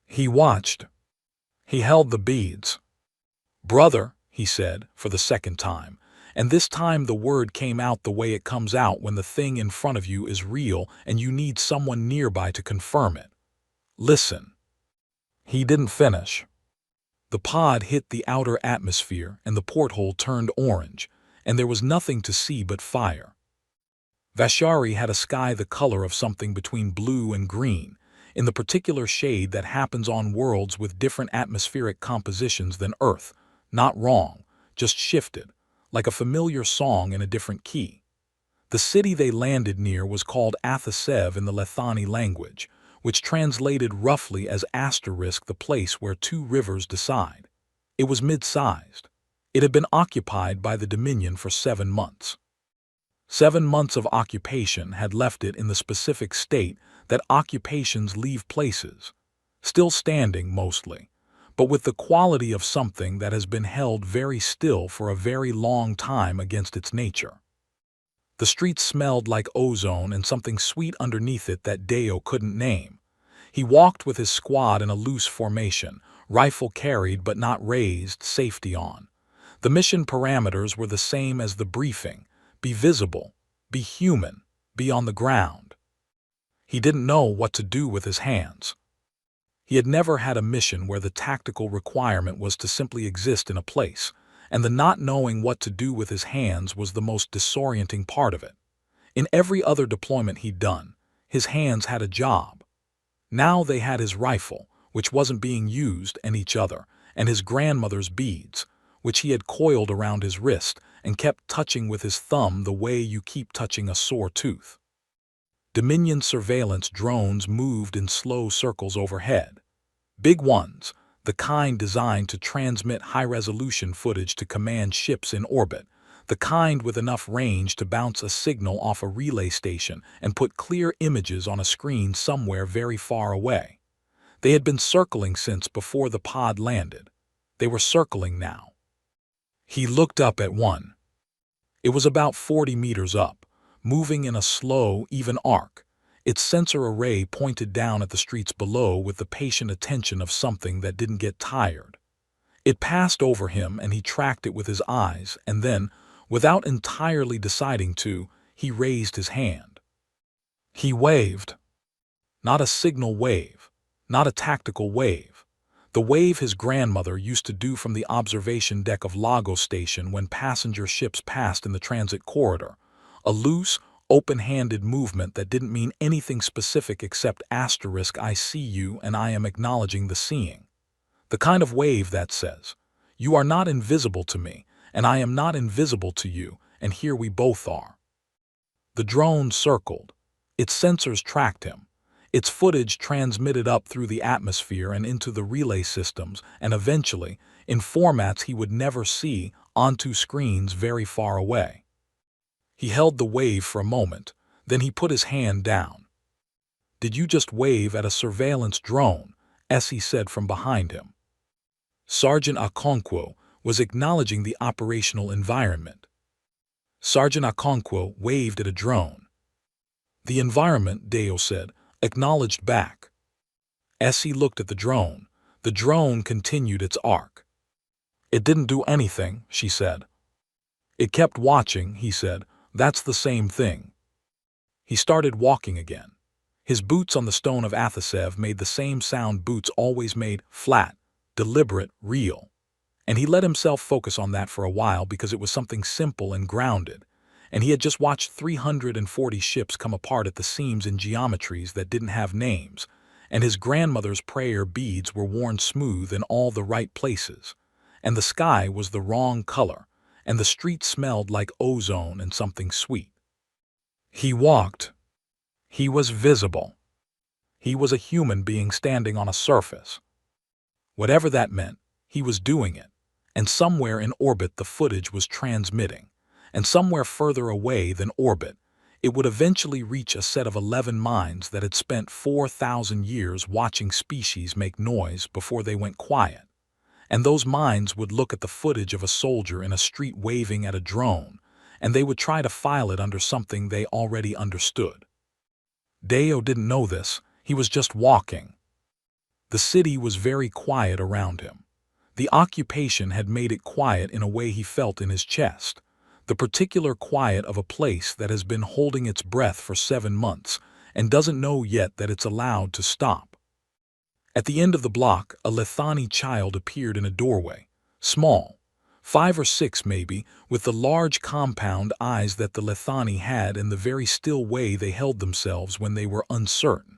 He watched. He held the beads. "Brother," he said, for the second time, and this time the word came out the way it comes out when the thing in front of you is real and you need someone nearby to confirm it. "Listen." He didn't finish. The pod hit the outer atmosphere and the porthole turned orange, and there was nothing to see but fire. Vashari had a sky the color of something between blue and green, in the particular shade that happens on worlds with different atmospheric compositions than Earth. Not wrong, just shifted, like a familiar song in a different key. The city they landed near was called Athasev in the Lethani language, which translated roughly as asterisk the place where two rivers decide. It was mid-sized. It had been occupied by the Dominion for 7 months. 7 months of occupation had left it in the specific state that occupations leave places, still standing mostly, but with the quality of something that has been held very still for a very long time against its nature. The streets smelled like ozone and something sweet underneath it that Deo couldn't name. He walked with his squad in a loose formation, rifle carried but not raised, safety on. The mission parameters were the same as the briefing: be visible, be human, be on the ground. He didn't know what to do with his hands. He had never had a mission where the tactical requirement was to simply exist in a place, and the not knowing what to do with his hands was the most disorienting part of it. In every other deployment he'd done, his hands had a job. Now they had his rifle, which wasn't being used, and each other, and his grandmother's beads, which he had coiled around his wrist and kept touching with his thumb the way you keep touching a sore tooth. Dominion surveillance drones moved in slow circles overhead. Big ones, the kind designed to transmit high-resolution footage to command ships in orbit, the kind with enough range to bounce a signal off a relay station and put clear images on a screen somewhere very far away. They had been circling since before the pod landed. They were circling now. He looked up at one. It was about 40 meters up, moving in a slow, even arc. Its sensor array pointed down at the streets below with the patient attention of something that didn't get tired. It passed over him and he tracked it with his eyes, and then, without entirely deciding to, he raised his hand. He waved. Not a signal wave, not a tactical wave. The wave his grandmother used to do from the observation deck of Lagos Station when passenger ships passed in the transit corridor. A loose, open-handed movement that didn't mean anything specific except asterisk I see you and I am acknowledging the seeing. The kind of wave that says, you are not invisible to me, and I am not invisible to you, and here we both are. The drone circled. Its sensors tracked him. Its footage transmitted up through the atmosphere and into the relay systems, and eventually, in formats he would never see, onto screens very far away. He held the wave for a moment, then he put his hand down. Did you just wave at a surveillance drone? Essie said from behind him. Sergeant Okonkwo was acknowledging the operational environment. Sergeant Okonkwo waved at a drone. The environment, Deo said, acknowledged back. Essie looked at the drone. The drone continued its arc. It didn't do anything, she said. It kept watching, he said. That's the same thing. He started walking again. His boots on the stone of Athasev made the same sound boots always made: flat, deliberate, real. And he let himself focus on that for a while because it was something simple and grounded, and he had just watched 340 ships come apart at the seams in geometries that didn't have names, and his grandmother's prayer beads were worn smooth in all the right places, and the sky was the wrong color, and the street smelled like ozone and something sweet. He walked. He was visible. He was a human being standing on a surface. Whatever that meant, he was doing it, and somewhere in orbit the footage was transmitting, and somewhere further away than orbit, it would eventually reach a set of 11 minds that had spent 4,000 years watching species make noise before they went quiet. And those minds would look at the footage of a soldier in a street waving at a drone, and they would try to file it under something they already understood. Deo didn't know this, he was just walking. The city was very quiet around him. The occupation had made it quiet in a way he felt in his chest, the particular quiet of a place that has been holding its breath for 7 months and doesn't know yet that it's allowed to stop. At the end of the block, a Lethani child appeared in a doorway, small, 5 or 6 maybe, with the large compound eyes that the Lethani had and the very still way they held themselves when they were uncertain.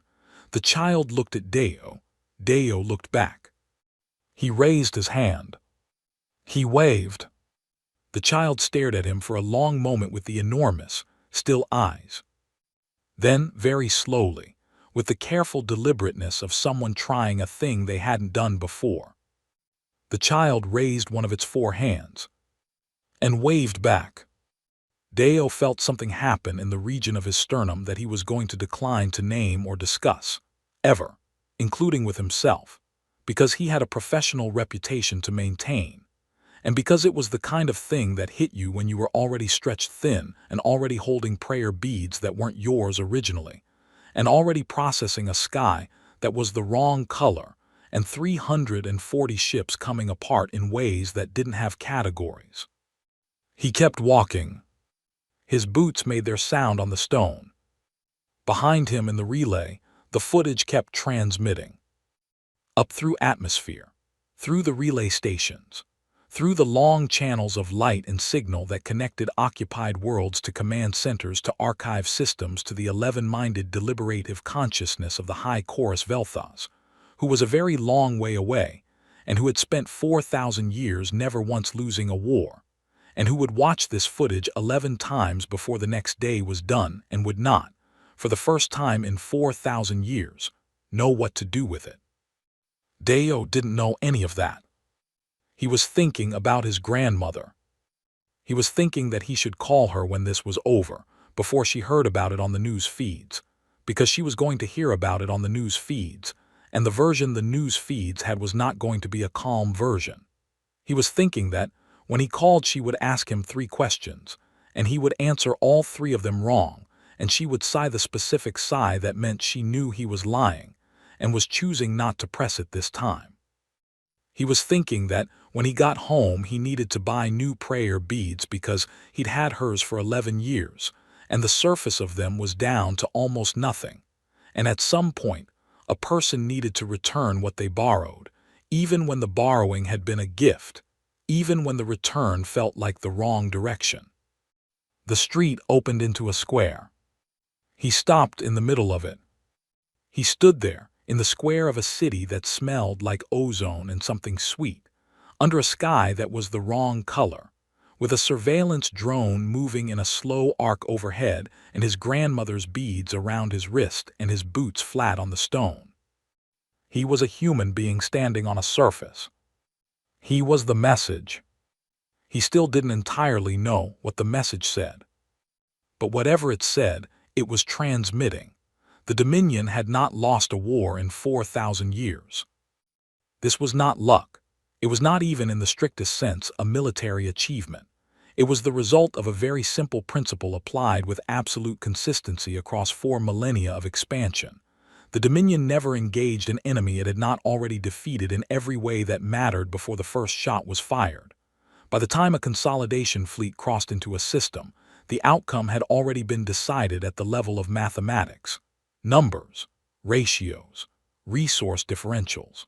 The child looked at Deo. Deo looked back. He raised his hand. He waved. The child stared at him for a long moment with the enormous, still eyes. Then, very slowly, with the careful deliberateness of someone trying a thing they hadn't done before, the child raised one of its 4 hands and waved back. Deo felt something happen in the region of his sternum that he was going to decline to name or discuss, ever, including with himself, because he had a professional reputation to maintain, and because it was the kind of thing that hit you when you were already stretched thin and already holding prayer beads that weren't yours originally, and already processing a sky that was the wrong color, and 340 ships coming apart in ways that didn't have categories. He kept walking. His boots made their sound on the stone. Behind him in the relay, the footage kept transmitting. Up through atmosphere, through the relay stations, through the long channels of light and signal that connected occupied worlds to command centers to archive systems to the 11-minded deliberative consciousness of the High Chorus Vel'Thas, who was a very long way away, and who had spent 4,000 years never once losing a war, and who would watch this footage 11 times before the next day was done and would not, for the first time in 4,000 years, know what to do with it. Deo didn't know any of that. He was thinking about his grandmother. He was thinking that he should call her when this was over, before she heard about it on the news feeds, because she was going to hear about it on the news feeds, and the version the news feeds had was not going to be a calm version. He was thinking that, when he called, she would ask him 3 questions, and he would answer all 3 of them wrong, and she would sigh the specific sigh that meant she knew he was lying, and was choosing not to press it this time. He was thinking that, when he got home, he needed to buy new prayer beads because he'd had hers for 11 years, and the surface of them was down to almost nothing, and at some point, a person needed to return what they borrowed, even when the borrowing had been a gift, even when the return felt like the wrong direction. The street opened into a square. He stopped in the middle of it. He stood there, in the square of a city that smelled like ozone and something sweet, under a sky that was the wrong color, with a surveillance drone moving in a slow arc overhead and his grandmother's beads around his wrist and his boots flat on the stone. He was a human being standing on a surface. He was the message. He still didn't entirely know what the message said. But whatever it said, it was transmitting. The Dominion had not lost a war in 4,000 years. This was not luck. It was not even in the strictest sense a military achievement. It was the result of a very simple principle applied with absolute consistency across 4 millennia of expansion. The Dominion never engaged an enemy it had not already defeated in every way that mattered before the first shot was fired. By the time a consolidation fleet crossed into a system, the outcome had already been decided at the level of mathematics, numbers, ratios, resource differentials.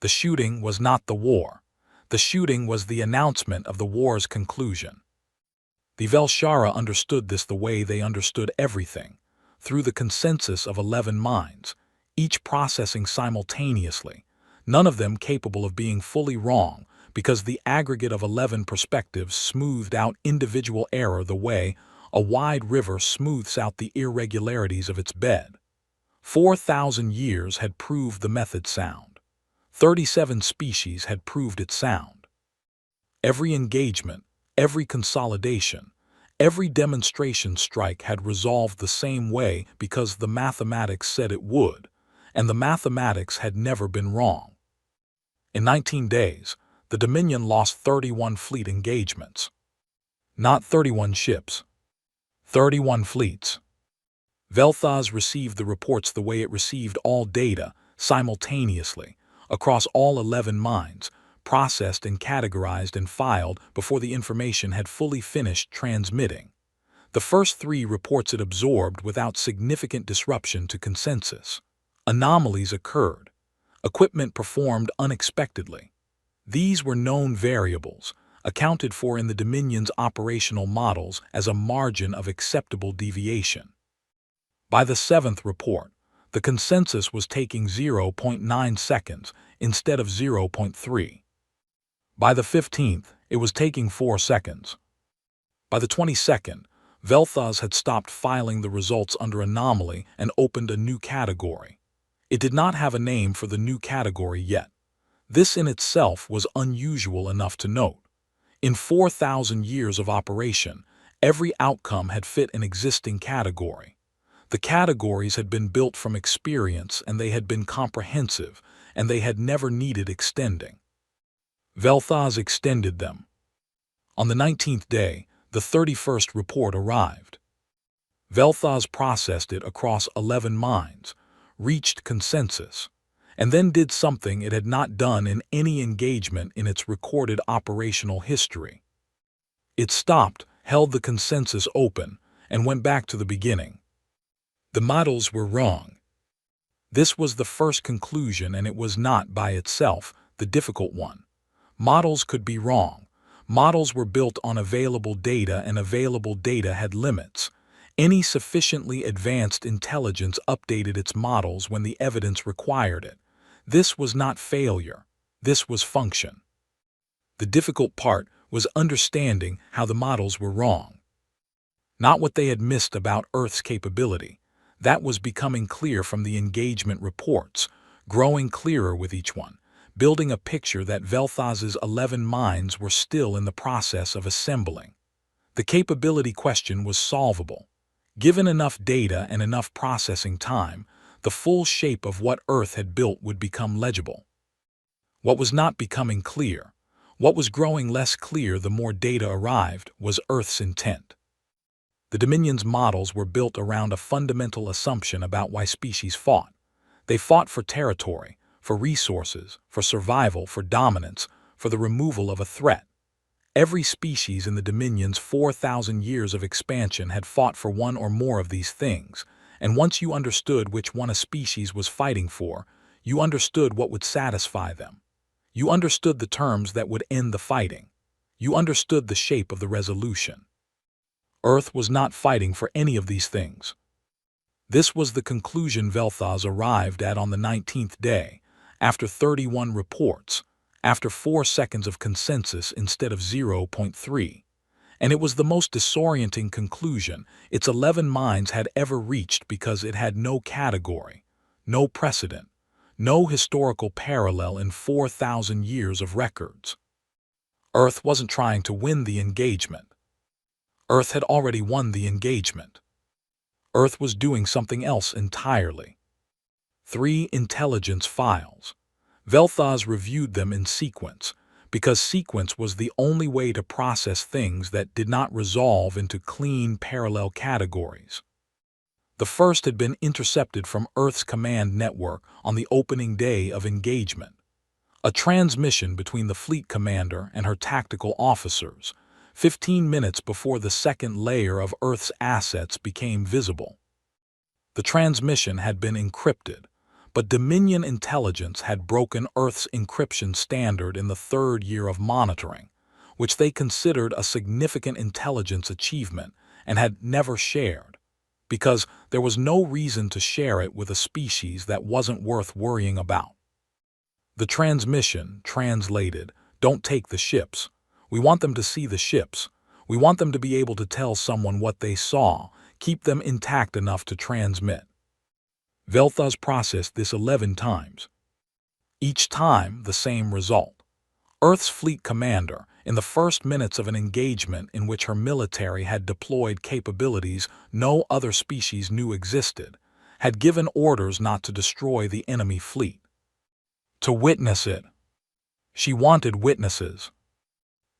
The shooting was not the war. The shooting was the announcement of the war's conclusion. The Vel'Shara understood this the way they understood everything, through the consensus of 11 minds, each processing simultaneously, none of them capable of being fully wrong, because the aggregate of 11 perspectives smoothed out individual error the way a wide river smooths out the irregularities of its bed. 4,000 years had proved the method sound. 37 species had proved it sound. Every engagement, every consolidation, every demonstration strike had resolved the same way because the mathematics said it would, and the mathematics had never been wrong. In 19 days, the Dominion lost 31 fleet engagements. Not 31 ships. 31 fleets. Vel'Thas received the reports the way it received all data, simultaneously, across all 11 minds, processed and categorized and filed before the information had fully finished transmitting. The first 3 reports it absorbed without significant disruption to consensus. Anomalies occurred. Equipment performed unexpectedly. These were known variables, accounted for in the Dominion's operational models as a margin of acceptable deviation. By the 7th report, the consensus was taking 0.9 seconds instead of 0.3. By the 15th, it was taking 4 seconds. By the 22nd, Vel'Thuz had stopped filing the results under anomaly and opened a new category. It did not have a name for the new category yet. This in itself was unusual enough to note. In 4,000 years of operation, every outcome had fit an existing category. The categories had been built from experience, and they had been comprehensive, and they had never needed extending. Vel'Thuz extended them. On the 19th day, the 31st report arrived. Vel'Thuz processed it across 11 minds, reached consensus, and then did something it had not done in any engagement in its recorded operational history. It stopped, held the consensus open, and went back to the beginning. The models were wrong. This was the first conclusion, and it was not by itself the difficult one. Models could be wrong. Models were built on available data, and available data had limits. Any sufficiently advanced intelligence updated its models when the evidence required it. This was not failure. This was function. The difficult part was understanding how the models were wrong. Not what they had missed about Earth's capability. That was becoming clear from the engagement reports, growing clearer with each one, building a picture that Vel'Thuz's 11 minds were still in the process of assembling. The capability question was solvable. Given enough data and enough processing time, the full shape of what Earth had built would become legible. What was not becoming clear, what was growing less clear the more data arrived, was Earth's intent. The Dominion's models were built around a fundamental assumption about why species fought. They fought for territory, for resources, for survival, for dominance, for the removal of a threat. Every species in the Dominion's 4,000 years of expansion had fought for one or more of these things, and once you understood which one a species was fighting for, you understood what would satisfy them. You understood the terms that would end the fighting. You understood the shape of the resolution. Earth was not fighting for any of these things. This was the conclusion Vel'Thuz arrived at on the 19th day, after 31 reports, after 4 seconds of consensus instead of 0.3. And it was the most disorienting conclusion its 11 minds had ever reached, because it had no category, no precedent, no historical parallel in 4,000 years of records. Earth wasn't trying to win the engagement. Earth had already won the engagement. Earth was doing something else entirely. 3 intelligence files. Vel'Thuz reviewed them in sequence, because sequence was the only way to process things that did not resolve into clean parallel categories. The first had been intercepted from Earth's command network on the opening day of engagement. A transmission between the fleet commander and her tactical officers, 15 minutes before the second layer of Earth's assets became visible. The transmission had been encrypted, but Dominion intelligence had broken Earth's encryption standard in the 3rd year of monitoring, which they considered a significant intelligence achievement and had never shared, because there was no reason to share it with a species that wasn't worth worrying about. The transmission translated, "Don't take the ships. We want them to see the ships. We want them to be able to tell someone what they saw, keep them intact enough to transmit." Vel'Thuz processed this 11 times. Each time, the same result. Earth's fleet commander, in the first minutes of an engagement in which her military had deployed capabilities no other species knew existed, had given orders not to destroy the enemy fleet. To witness it. She wanted witnesses.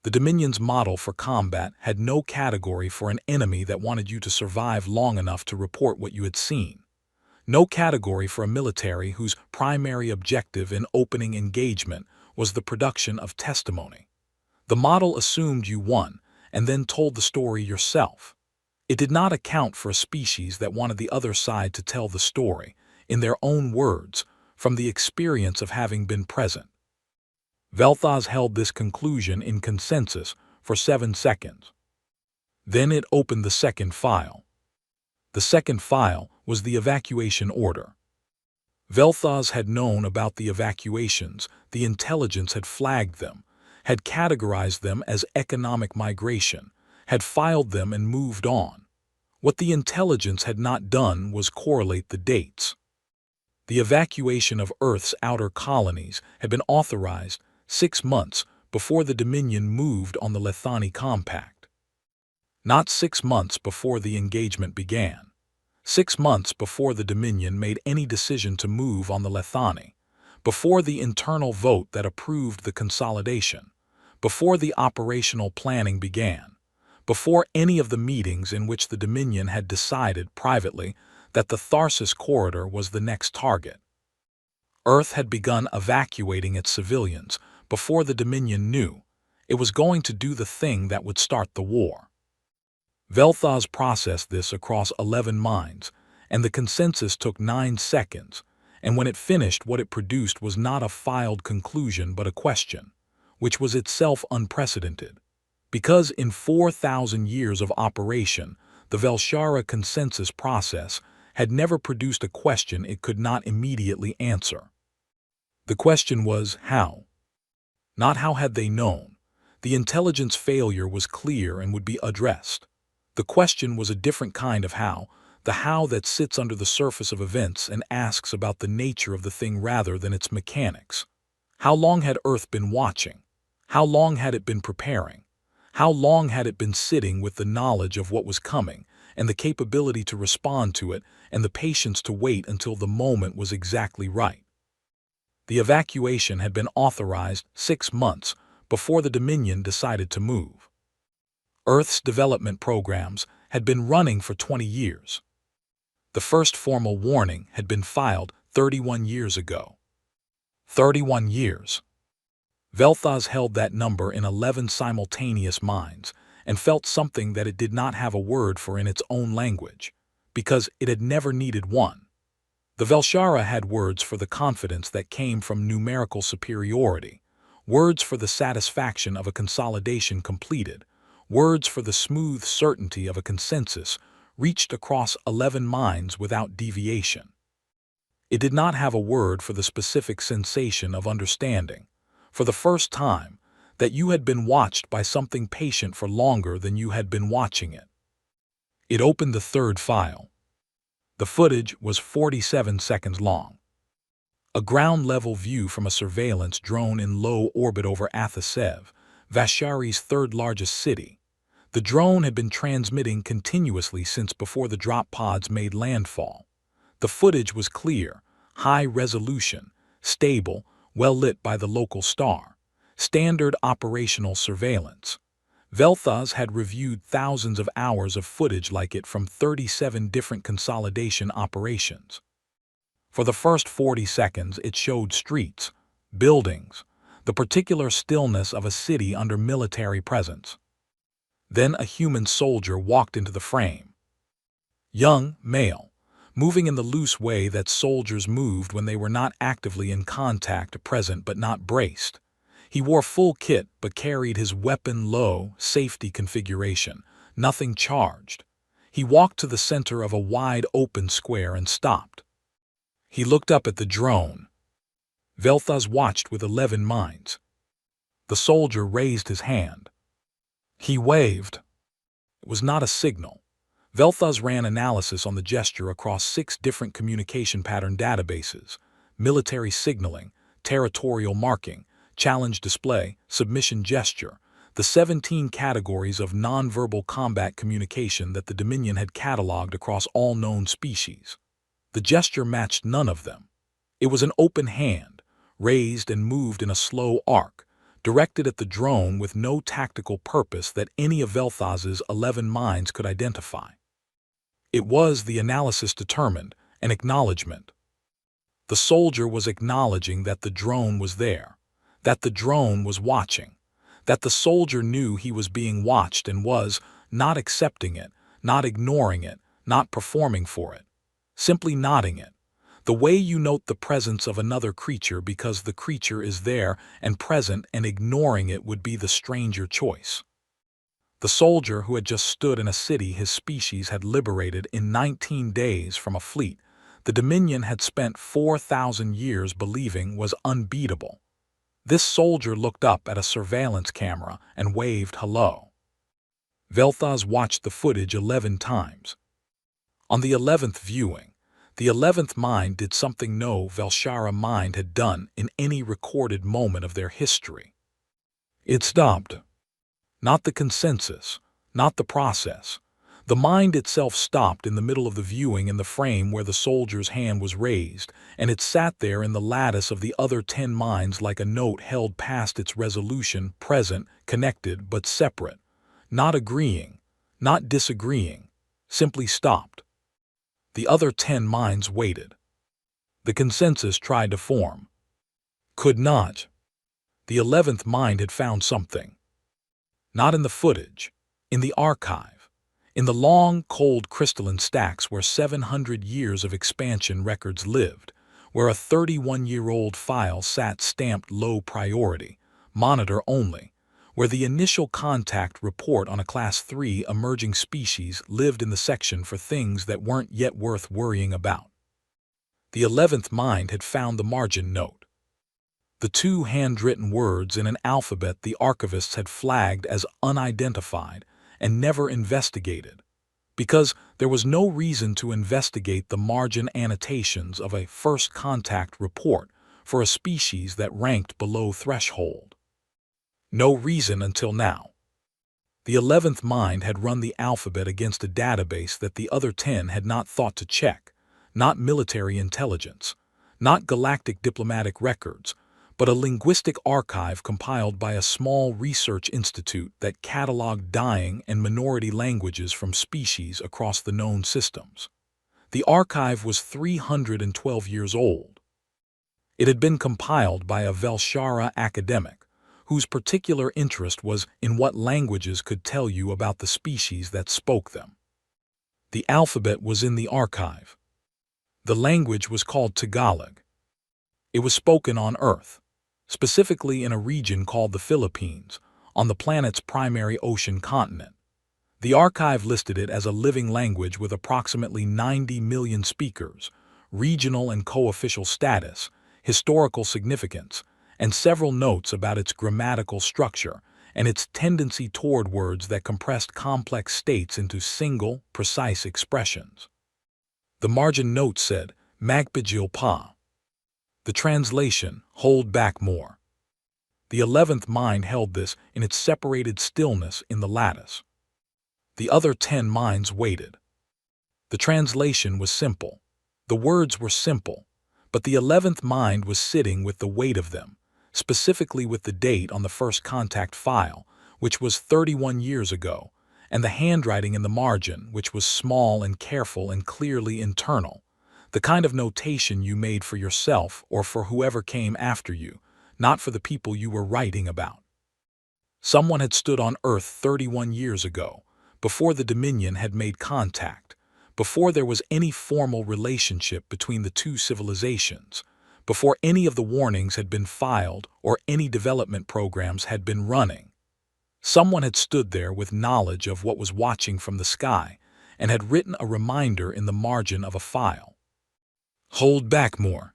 The Dominion's model for combat had no category for an enemy that wanted you to survive long enough to report what you had seen. No category for a military whose primary objective in opening engagement was the production of testimony. The model assumed you won and then told the story yourself. It did not account for a species that wanted the other side to tell the story, in their own words, from the experience of having been present. Vel'Thuz held this conclusion in consensus for 7 seconds. Then it opened the second file. The second file was the evacuation order. Vel'Thuz had known about the evacuations, the intelligence had flagged them, had categorized them as economic migration, had filed them and moved on. What the intelligence had not done was correlate the dates. The evacuation of Earth's outer colonies had been authorized 6 months before the Dominion moved on the Lethani Compact. Not 6 months before the engagement began. 6 months before the Dominion made any decision to move on the Lethani, before the internal vote that approved the consolidation, before the operational planning began, before any of the meetings in which the Dominion had decided privately that the Tharsis corridor was the next target. Earth had begun evacuating its civilians before the Dominion knew it was going to do the thing that would start the war. Vel'Thuz processed this across 11 minds, and the consensus took 9 seconds, and when it finished what it produced was not a filed conclusion but a question, which was itself unprecedented. Because in 4,000 years of operation, the Vel'Shara consensus process had never produced a question it could not immediately answer. The question was how. Not how had they known. The intelligence failure was clear and would be addressed. The question was a different kind of how, the how that sits under the surface of events and asks about the nature of the thing rather than its mechanics. How long had Earth been watching? How long had it been preparing? How long had it been sitting with the knowledge of what was coming, and the capability to respond to it, and the patience to wait until the moment was exactly right? The evacuation had been authorized 6 months before the Dominion decided to move. Earth's development programs had been running for 20 years. The first formal warning had been filed 31 years ago. 31 years. Vel'Thuz held that number in 11 simultaneous minds and felt something that it did not have a word for in its own language, because it had never needed one. The Vel'Shara had words for the confidence that came from numerical superiority, words for the satisfaction of a consolidation completed, words for the smooth certainty of a consensus reached across 11 minds without deviation. It did not have a word for the specific sensation of understanding, for the first time, that you had been watched by something patient for longer than you had been watching it. It opened the third file. The footage was 47 seconds long. A ground-level view from a surveillance drone in low orbit over Athasev, Vashari's third-largest city. The drone had been transmitting continuously since before the drop pods made landfall. The footage was clear, high-resolution, stable, well-lit by the local star. Standard operational surveillance. Vel'Thuz had reviewed thousands of hours of footage like it from 37 different consolidation operations. For the first 40 seconds, it showed streets, buildings, the particular stillness of a city under military presence. Then a human soldier walked into the frame. Young, male, moving in the loose way that soldiers moved when they were not actively in contact, present but not braced. He wore full kit but carried his weapon low, safety configuration, nothing charged. He walked to the center of a wide open square and stopped. He looked up at the drone. Vel'Thuz watched with 11 minds. The soldier raised his hand. He waved. It was not a signal. Vel'Thuz ran analysis on the gesture across 6 different communication pattern databases: military signaling, territorial marking, challenge display, submission gesture, the 17 categories of nonverbal combat communication that the Dominion had cataloged across all known species. The gesture matched none of them. It was an open hand, raised and moved in a slow arc, directed at the drone with no tactical purpose that any of Vel'Thuz's 11 minds could identify. It was, the analysis determined, an acknowledgement. The soldier was acknowledging that the drone was there, that the drone was watching, that the soldier knew he was being watched and was not accepting it, not ignoring it, not performing for it, simply nodding it. The way you note the presence of another creature because the creature is there and present, and ignoring it would be the stranger choice. The soldier who had just stood in a city his species had liberated in 19 days from a fleet the Dominion had spent 4,000 years believing was unbeatable. This soldier looked up at a surveillance camera and waved hello. Vel'Thuz watched the footage 11 times. On the 11th viewing, the 11th mind did something no Velshara mind had done in any recorded moment of their history. It stopped. Not the consensus, not the process. The mind itself stopped in the middle of the viewing in the frame where the soldier's hand was raised, and it sat there in the lattice of the other 10 minds like a note held past its resolution, present, connected but separate, not agreeing, not disagreeing, simply stopped. The other 10 minds waited. The consensus tried to form. Could not. The 11th mind had found something. Not in the footage, in the archive. In the long, cold crystalline stacks where 700 years of expansion records lived, where a 31-year-old file sat stamped low priority, monitor only, where the initial contact report on a Class 3 emerging species lived in the section for things that weren't yet worth worrying about. The 11th mind had found the margin note. The 2 handwritten words in an alphabet the archivists had flagged as unidentified and never investigated, because there was no reason to investigate the margin annotations of a first contact report for a species that ranked below threshold. No reason until now. The 11th mind had run the alphabet against a database that the other 10 had not thought to check, not military intelligence, not galactic diplomatic records, but a linguistic archive compiled by a small research institute that cataloged dying and minority languages from species across the known systems. The archive was 312 years old. It had been compiled by a Velshara academic, whose particular interest was in what languages could tell you about the species that spoke them. The alphabet was in the archive. The language was called Tagalog. It was spoken on Earth, specifically in a region called the Philippines, on the planet's primary ocean continent. The archive listed it as a living language with approximately 90 million speakers, regional and co-official status, historical significance, and several notes about its grammatical structure and its tendency toward words that compressed complex states into single, precise expressions. The margin note said, Magbijil pa. The translation, hold back more. The 11th mind held this in its separated stillness in the lattice. The other 10 minds waited. The translation was simple. The words were simple, but the 11th mind was sitting with the weight of them, specifically with the date on the first contact file, which was 31 years ago, and the handwriting in the margin, which was small and careful and clearly internal. The kind of notation you made for yourself or for whoever came after you, not for the people you were writing about. Someone had stood on Earth 31 years ago, before the Dominion had made contact, before there was any formal relationship between the 2 civilizations, before any of the warnings had been filed or any development programs had been running. Someone had stood there with knowledge of what was watching from the sky and had written a reminder in the margin of a file. Hold back more.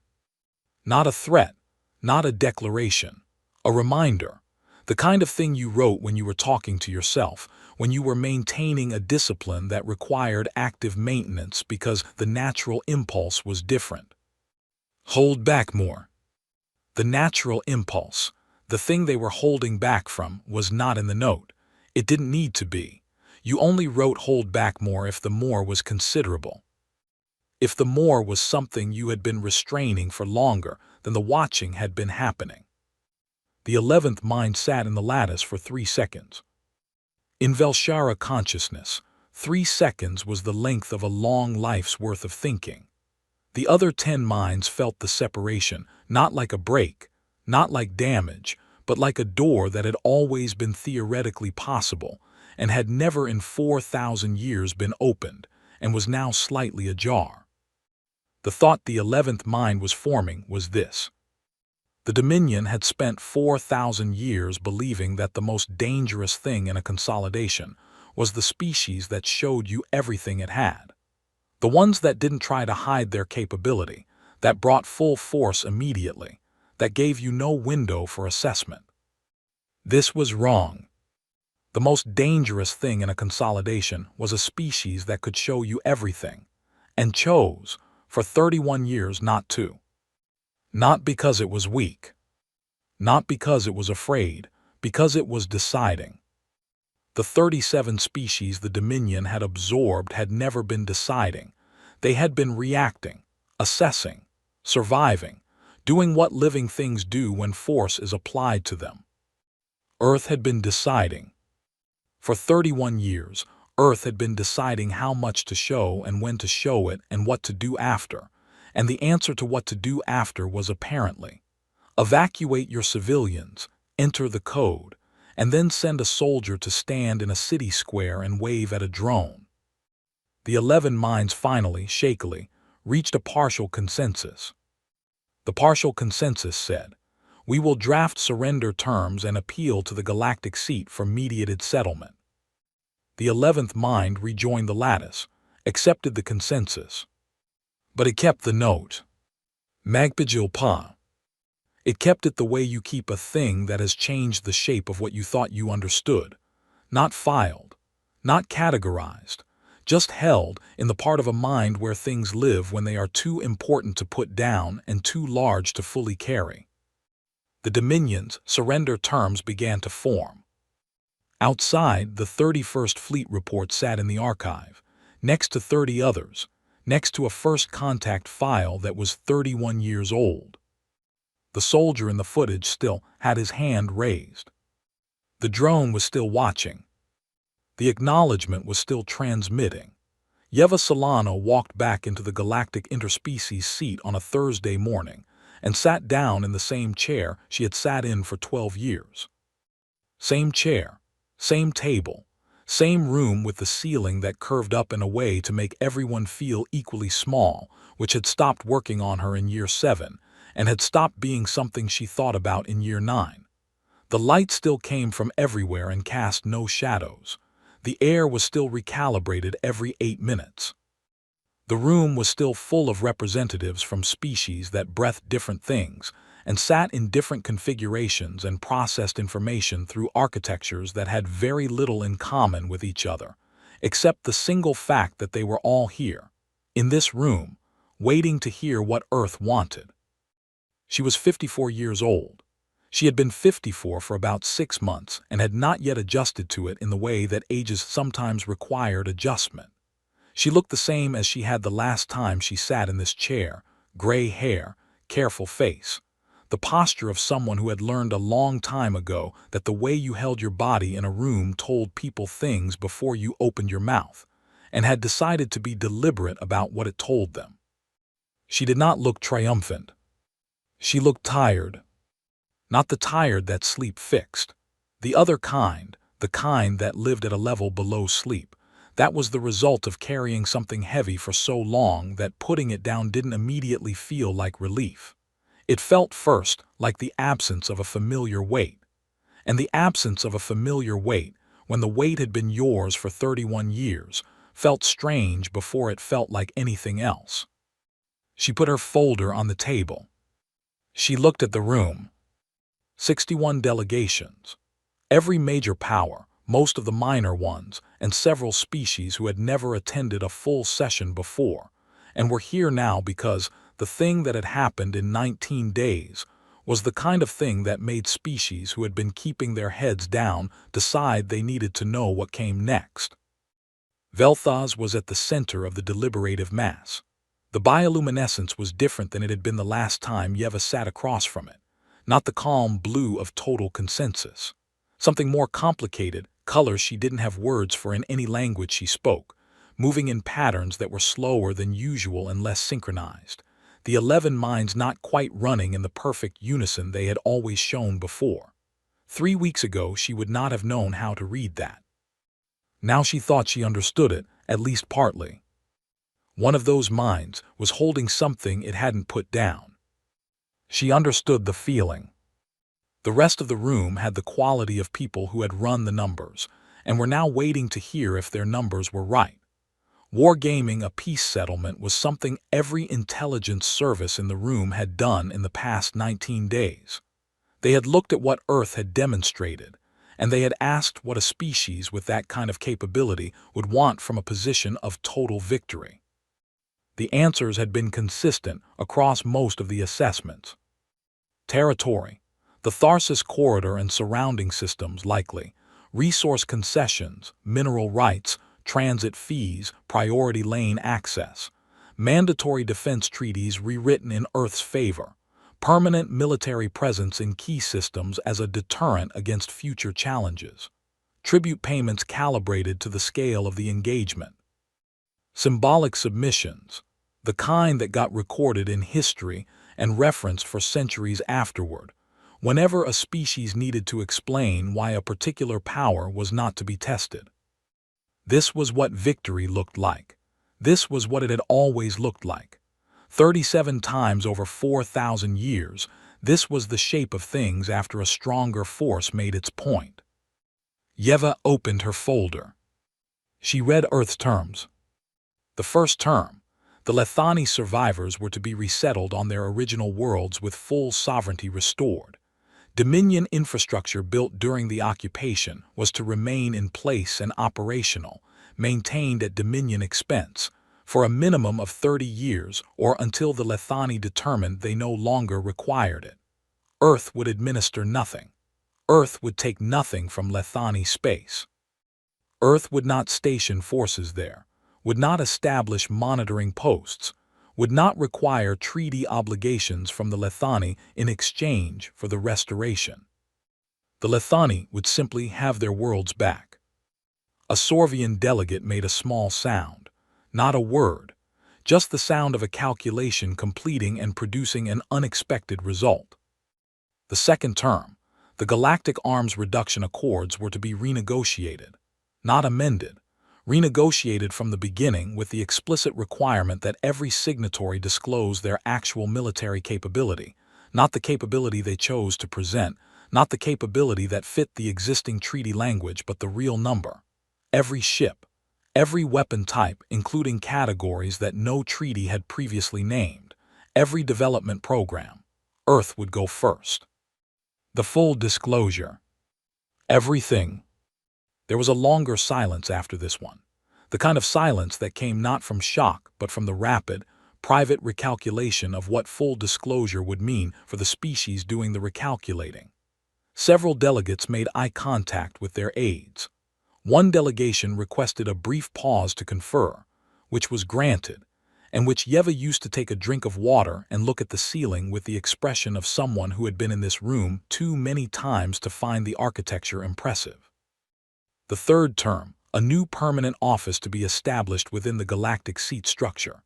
Not a threat, not a declaration, a reminder, the kind of thing you wrote when you were talking to yourself, when you were maintaining a discipline that required active maintenance because the natural impulse was different. Hold back more. The natural impulse, the thing they were holding back from, was not in the note. It didn't need to be. You only wrote hold back more if the more was considerable. If the more was something you had been restraining for longer than the watching had been happening. The 11th mind sat in the lattice for 3 seconds. In Velshara consciousness, 3 seconds was the length of a long life's worth of thinking. The other 10 minds felt the separation, not like a break, not like damage, but like a door that had always been theoretically possible and had never in 4,000 years been opened and was now slightly ajar. The thought the 11th mind was forming was this. The Dominion had spent 4,000 years believing that the most dangerous thing in a consolidation was the species that showed you everything it had. The ones that didn't try to hide their capability, that brought full force immediately, that gave you no window for assessment. This was wrong. The most dangerous thing in a consolidation was a species that could show you everything, and chose, for 31 years, not to. Not because it was weak. Not because it was afraid, because it was deciding. The 37 species the Dominion had absorbed had never been deciding. They had been reacting, assessing, surviving, doing what living things do when force is applied to them. Earth had been deciding. For 31 years, Earth had been deciding how much to show and when to show it and what to do after, and the answer to what to do after was apparently, evacuate your civilians, enter the code, and then send a soldier to stand in a city square and wave at a drone. The 11 minds finally, shakily, reached a partial consensus. The partial consensus said, we will draft surrender terms and appeal to the Galactic seat for mediated settlement. The 11th mind rejoined the lattice, accepted the consensus. But it kept the note. Magpijil pa. It kept it the way you keep a thing that has changed the shape of what you thought you understood. Not filed, not categorized, just held in the part of a mind where things live when they are too important to put down and too large to fully carry. The Dominion's surrender terms began to form. Outside, the 31st Fleet report sat in the archive, next to 30 others, next to a first contact file that was 31 years old. The soldier in the footage still had his hand raised. The drone was still watching. The acknowledgement was still transmitting. Yeva Solano walked back into the Galactic interspecies seat on a Thursday morning and sat down in the same chair she had sat in for 12 years. Same chair, same table, same room with the ceiling that curved up in a way to make everyone feel equally small, which had stopped working on her in year 7 and had stopped being something she thought about in year 9. The light still came from everywhere and cast no shadows. The air was still recalibrated every 8 minutes. The room was still full of representatives from species that breathed different things and sat in different configurations and processed information through architectures that had very little in common with each other, except the single fact that they were all here, in this room, waiting to hear what Earth wanted. She was 54 years old. She had been 54 for about 6 months and had not yet adjusted to it in the way that ages sometimes required adjustment. She looked the same as she had the last time she sat in this chair, gray hair, careful face, the posture of someone who had learned a long time ago that the way you held your body in a room told people things before you opened your mouth, and had decided to be deliberate about what it told them. She did not look triumphant. She looked tired. Not the tired that sleep fixed. The other kind, the kind that lived at a level below sleep. That was the result of carrying something heavy for so long that putting it down didn't immediately feel like relief. It felt first like the absence of a familiar weight. And the absence of a familiar weight, when the weight had been yours for 31 years, felt strange before it felt like anything else. She put her folder on the table. She looked at the room. 61 delegations. Every major power, most of the minor ones, and several species who had never attended a full session before, and were here now because the thing that had happened in 19 days was the kind of thing that made species who had been keeping their heads down decide they needed to know what came next. Vel'Thas was at the center of the deliberative mass. The bioluminescence was different than it had been the last time Yeva sat across from it, not the calm blue of total consensus. Something more complicated, colors she didn't have words for in any language she spoke, moving in patterns that were slower than usual and less synchronized. The 11 minds not quite running in the perfect unison they had always shown before. 3 weeks ago she would not have known how to read that. Now she thought she understood it, at least partly. One of those minds was holding something it hadn't put down. She understood the feeling. The rest of the room had the quality of people who had run the numbers, and were now waiting to hear if their numbers were right. Wargaming a peace settlement was something every intelligence service in the room had done in the past 19 days. They had looked at what Earth had demonstrated, and they had asked what a species with that kind of capability would want from a position of total victory. The answers had been consistent across most of the assessments. Territory, the Tharsis corridor and surrounding systems likely, resource concessions, mineral rights, transit fees, priority lane access, mandatory defense treaties rewritten in Earth's favor, permanent military presence in key systems as a deterrent against future challenges, tribute payments calibrated to the scale of the engagement. Symbolic submissions, the kind that got recorded in history and referenced for centuries afterward, whenever a species needed to explain why a particular power was not to be tested. This was what victory looked like. This was what it had always looked like. 37 times over 4,000 years, this was the shape of things after a stronger force made its point. Yeva opened her folder. She read Earth's terms. The first term, the Lethani survivors were to be resettled on their original worlds with full sovereignty restored. Dominion infrastructure built during the occupation was to remain in place and operational, maintained at Dominion expense, for a minimum of 30 years or until the Lethani determined they no longer required it. Earth would administer nothing. Earth would take nothing from Lethani space. Earth would not station forces there, would not establish monitoring posts, would not require treaty obligations from the Lethani in exchange for the restoration. The Lethani would simply have their worlds back. A Sorvian delegate made a small sound, not a word, just the sound of a calculation completing and producing an unexpected result. The second term, the Galactic Arms Reduction Accords were to be renegotiated, not amended, renegotiated from the beginning with the explicit requirement that every signatory disclose their actual military capability, not the capability they chose to present, not the capability that fit the existing treaty language, but the real number. Every ship, every weapon type, including categories that no treaty had previously named, every development program, Earth would go first. The full disclosure. Everything. There was a longer silence after this one, the kind of silence that came not from shock but from the rapid, private recalculation of what full disclosure would mean for the species doing the recalculating. Several delegates made eye contact with their aides. One delegation requested a brief pause to confer, which was granted, and which Yeva used to take a drink of water and look at the ceiling with the expression of someone who had been in this room too many times to find the architecture impressive. The third term, a new permanent office to be established within the galactic seat structure.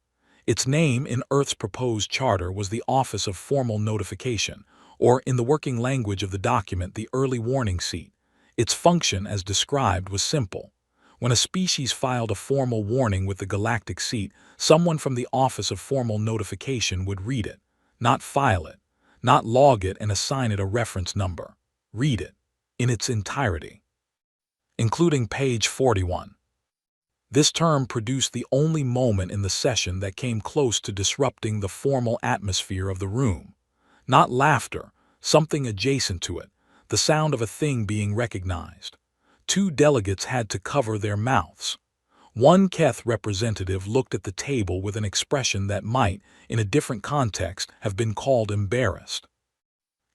Its name in Earth's proposed charter was the Office of Formal Notification, or in the working language of the document, the Early Warning Seat. Its function, as described, was simple. When a species filed a formal warning with the galactic seat, someone from the Office of Formal Notification would read it, not file it, not log it and assign it a reference number. Read it, in its entirety, including page 41. This term produced the only moment in the session that came close to disrupting the formal atmosphere of the room. Not laughter, something adjacent to it, the sound of a thing being recognized. Two delegates had to cover their mouths. One Keth representative looked at the table with an expression that might, in a different context, have been called embarrassed.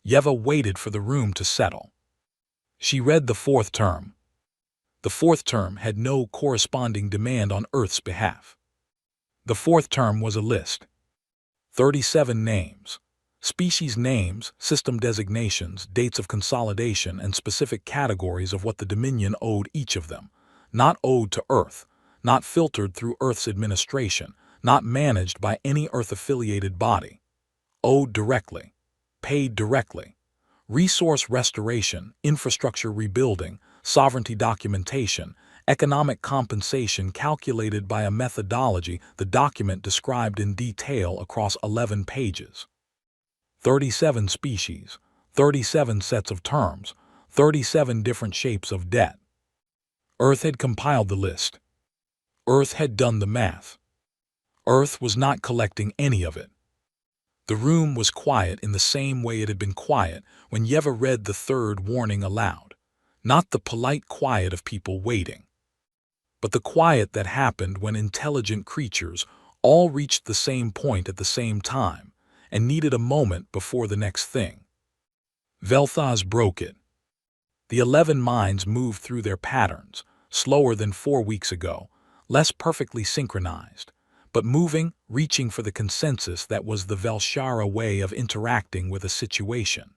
Yeva waited for the room to settle. She read the fourth term. The fourth term had no corresponding demand on Earth's behalf. The fourth term was a list. 37 names. Species names, system designations, dates of consolidation, and specific categories of what the Dominion owed each of them. Not owed to Earth, not filtered through Earth's administration, not managed by any Earth-affiliated body. Owed directly. Paid directly. Resource restoration, infrastructure rebuilding, sovereignty documentation, economic compensation calculated by a methodology the document described in detail across 11 pages. 37 species, 37 sets of terms, 37 different shapes of debt. Earth had compiled the list. Earth had done the math. Earth was not collecting any of it. The room was quiet in the same way it had been quiet when Yeva read the third warning aloud. Not the polite quiet of people waiting, but the quiet that happened when intelligent creatures all reached the same point at the same time and needed a moment before the next thing. Vel'Thuz broke it. The 11 minds moved through their patterns, slower than 4 weeks ago, less perfectly synchronized, but moving, reaching for the consensus that was the Velshara way of interacting with a situation.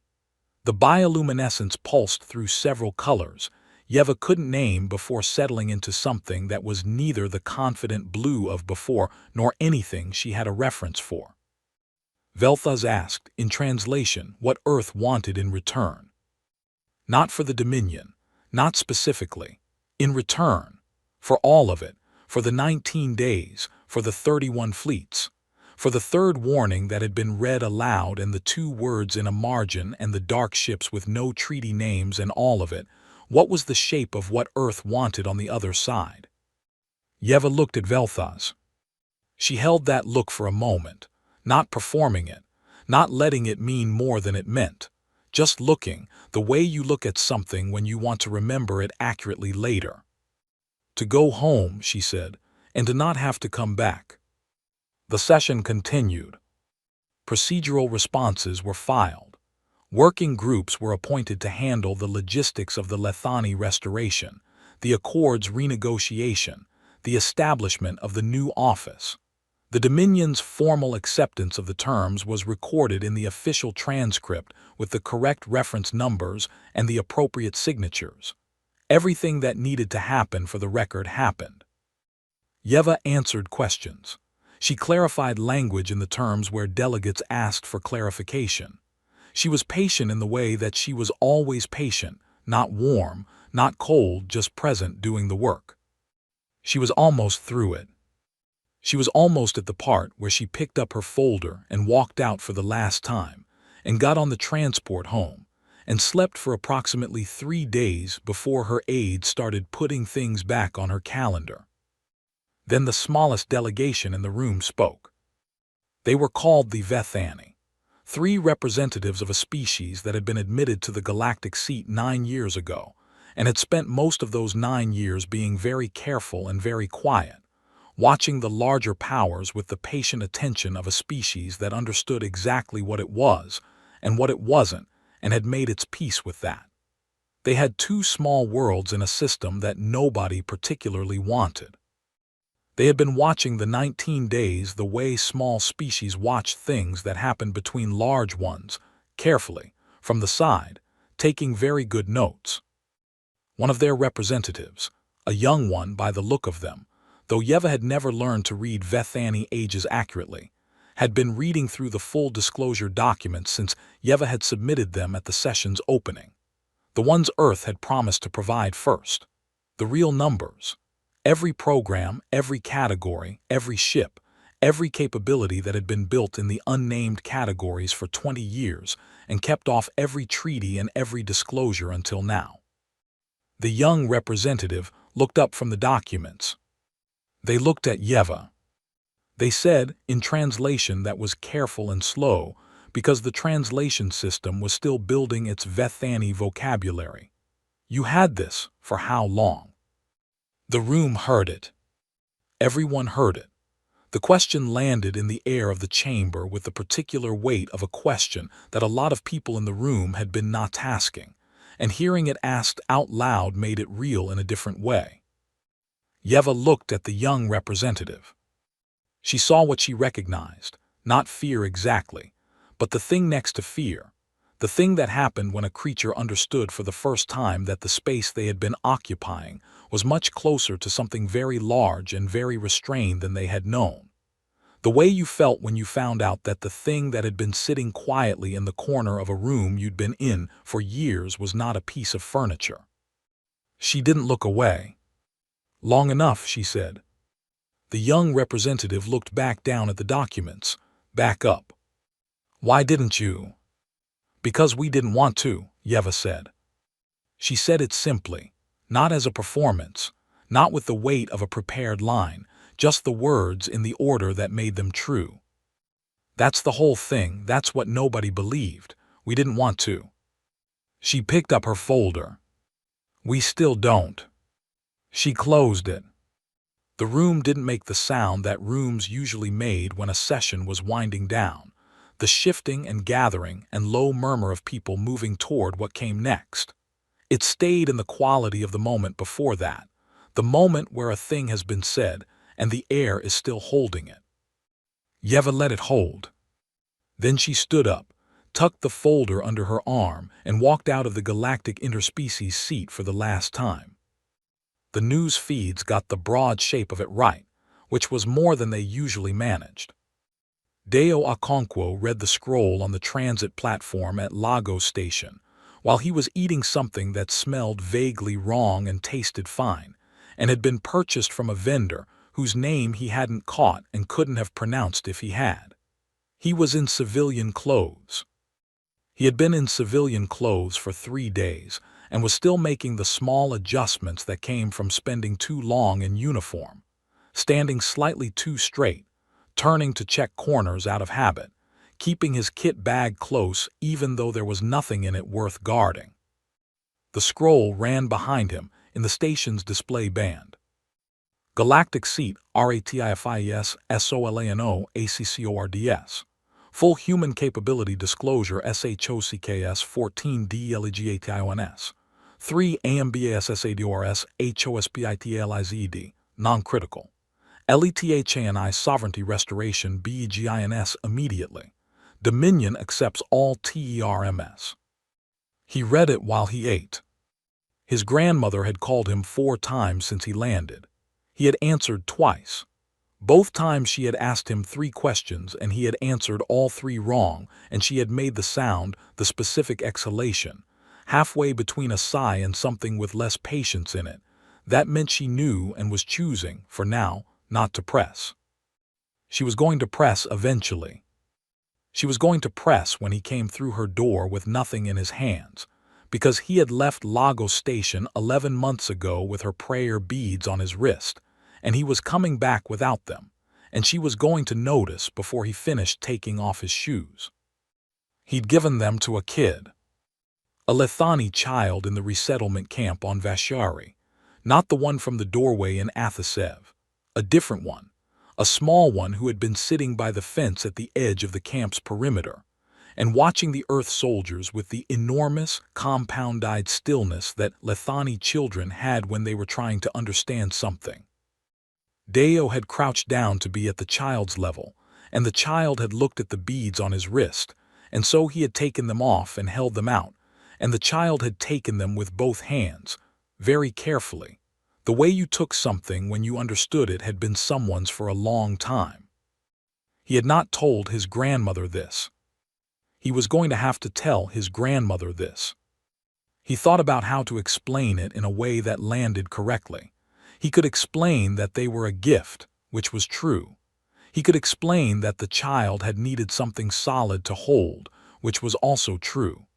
The bioluminescence pulsed through several colors Yeva couldn't name before settling into something that was neither the confident blue of before nor anything she had a reference for. Vel'Thuz asked, in translation, what Earth wanted in return. Not for the Dominion, not specifically. In return, for all of it, for the 19 days, for the 31 fleets, for the third warning that had been read aloud and the 2 words in a margin and the dark ships with no treaty names and all of it. What was the shape of what Earth wanted on the other side? Yeva looked at Vel'Thuz. She held that look for a moment, not performing it, not letting it mean more than it meant, just looking, the way you look at something when you want to remember it accurately later. To go home, she said, and to not have to come back. The session continued. Procedural responses were filed. Working groups were appointed to handle the logistics of the Lethani restoration, the Accords renegotiation, the establishment of the new office. The Dominion's formal acceptance of the terms was recorded in the official transcript with the correct reference numbers and the appropriate signatures. Everything that needed to happen for the record happened. Yeva answered questions. She clarified language in the terms where delegates asked for clarification. She was patient in the way that she was always patient, not warm, not cold, just present doing the work. She was almost through it. She was almost at the part where she picked up her folder and walked out for the last time, and got on the transport home, and slept for approximately 3 days before her aides started putting things back on her calendar. Then the smallest delegation in the room spoke. They were called the Vethani, 3 representatives of a species that had been admitted to the Galactic seat 9 years ago, and had spent most of those 9 years being very careful and very quiet, watching the larger powers with the patient attention of a species that understood exactly what it was and what it wasn't and had made its peace with that. They had 2 small worlds in a system that nobody particularly wanted. They had been watching the 19 days the way small species watch things that happen between large ones, carefully, from the side, taking very good notes. One of their representatives, a young one by the look of them, though Yeva had never learned to read Vethani ages accurately, had been reading through the full disclosure documents since Yeva had submitted them at the session's opening. The ones Earth had promised to provide first. The real numbers. Every program, every category, every ship, every capability that had been built in the unnamed categories for 20 years and kept off every treaty and every disclosure until now. The young representative looked up from the documents. They looked at Yeva. They said, in translation that was careful and slow, because the translation system was still building its Vethani vocabulary. You had this for how long? The room heard it. Everyone heard it. The question landed in the air of the chamber with the particular weight of a question that a lot of people in the room had been not asking, and hearing it asked out loud made it real in a different way. Yeva looked at the young representative. She saw what she recognized, not fear exactly, but the thing next to fear, the thing that happened when a creature understood for the first time that the space they had been occupying was much closer to something very large and very restrained than they had known. The way you felt when you found out that the thing that had been sitting quietly in the corner of a room you'd been in for years was not a piece of furniture. She didn't look away. Long enough, she said. The young representative looked back down at the documents. Back up. Why didn't you? Because we didn't want to, Yeva said. She said it simply, not as a performance, not with the weight of a prepared line, just the words in the order that made them true. That's the whole thing, that's what nobody believed. We didn't want to. She picked up her folder. We still don't. She closed it. The room didn't make the sound that rooms usually made when a session was winding down, the shifting and gathering and low murmur of people moving toward what came next. It stayed in the quality of the moment before that, the moment where a thing has been said and the air is still holding it. Yeva let it hold. Then she stood up, tucked the folder under her arm, and walked out of the Galactic interspecies seat for the last time. The news feeds got the broad shape of it right, which was more than they usually managed. Deo Okonkwo read the scroll on the transit platform at Lagos Station, while he was eating something that smelled vaguely wrong and tasted fine, and had been purchased from a vendor whose name he hadn't caught and couldn't have pronounced if he had. He was in civilian clothes. He had been in civilian clothes for 3 days and was still making the small adjustments that came from spending too long in uniform, standing slightly too straight, turning to check corners out of habit, keeping his kit bag close even though there was nothing in it worth guarding. The scroll ran behind him in the station's display band. Galactic seat RATIFIES SOLANO ACCORDS. Full human capability disclosure SHOCKS 14 DLEGATIONS. 3 AMBASSADORS HOSPITLIZED. Non-critical. LETHANI sovereignty restoration BEGINS immediately. Dominion accepts all TERMS. He read it while he ate. His grandmother had called him 4 times since he landed. He had answered twice. Both times she had asked him 3 questions and he had answered all 3 wrong, and she had made the sound, the specific exhalation, halfway between a sigh and something with less patience in it. That meant she knew and was choosing, for now, not to press. She was going to press eventually. She was going to press when he came through her door with nothing in his hands, because he had left Lagos Station 11 months ago with her prayer beads on his wrist, and he was coming back without them, and she was going to notice before he finished taking off his shoes. He'd given them to a kid. A Lethani child in the resettlement camp on Vashari, not the one from the doorway in Athasev, a different one, a small one who had been sitting by the fence at the edge of the camp's perimeter, and watching the Earth soldiers with the enormous, compound-eyed stillness that Lethani children had when they were trying to understand something. Deo had crouched down to be at the child's level, and the child had looked at the beads on his wrist, and so he had taken them off and held them out, and the child had taken them with both hands, very carefully. The way you took something when you understood it had been someone's for a long time. He had not told his grandmother this. He was going to have to tell his grandmother this. He thought about how to explain it in a way that landed correctly. He could explain that they were a gift, which was true. He could explain that the child had needed something solid to hold, which was also true.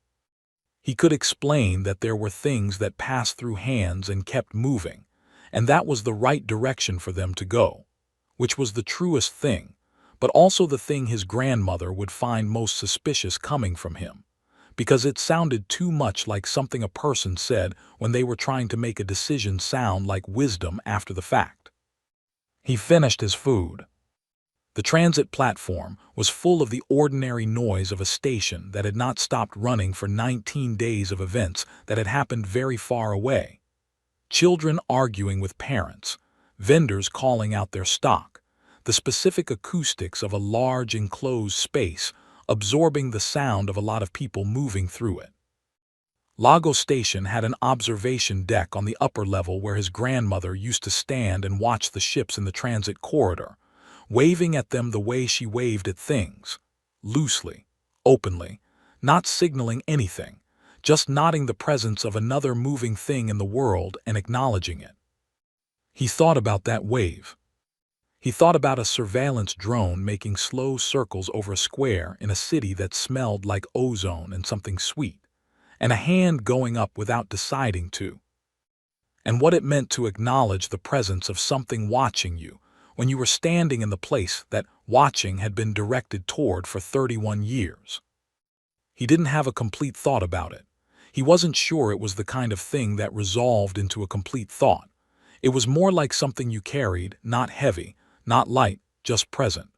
He could explain that there were things that passed through hands and kept moving, and that was the right direction for them to go, which was the truest thing, but also the thing his grandmother would find most suspicious coming from him, because it sounded too much like something a person said when they were trying to make a decision sound like wisdom after the fact. He finished his food. The transit platform was full of the ordinary noise of a station that had not stopped running for 19 days of events that had happened very far away. Children arguing with parents, vendors calling out their stock, the specific acoustics of a large enclosed space absorbing the sound of a lot of people moving through it. Lagos Station had an observation deck on the upper level where his grandmother used to stand and watch the ships in the transit corridor, waving at them the way she waved at things, loosely, openly, not signaling anything, just nodding the presence of another moving thing in the world and acknowledging it. He thought about that wave. He thought about a surveillance drone making slow circles over a square in a city that smelled like ozone and something sweet, and a hand going up without deciding to, and what it meant to acknowledge the presence of something watching you when you were standing in the place that watching had been directed toward for 31 years. He didn't have a complete thought about it. He wasn't sure it was the kind of thing that resolved into a complete thought. It was more like something you carried, not heavy, not light, just present.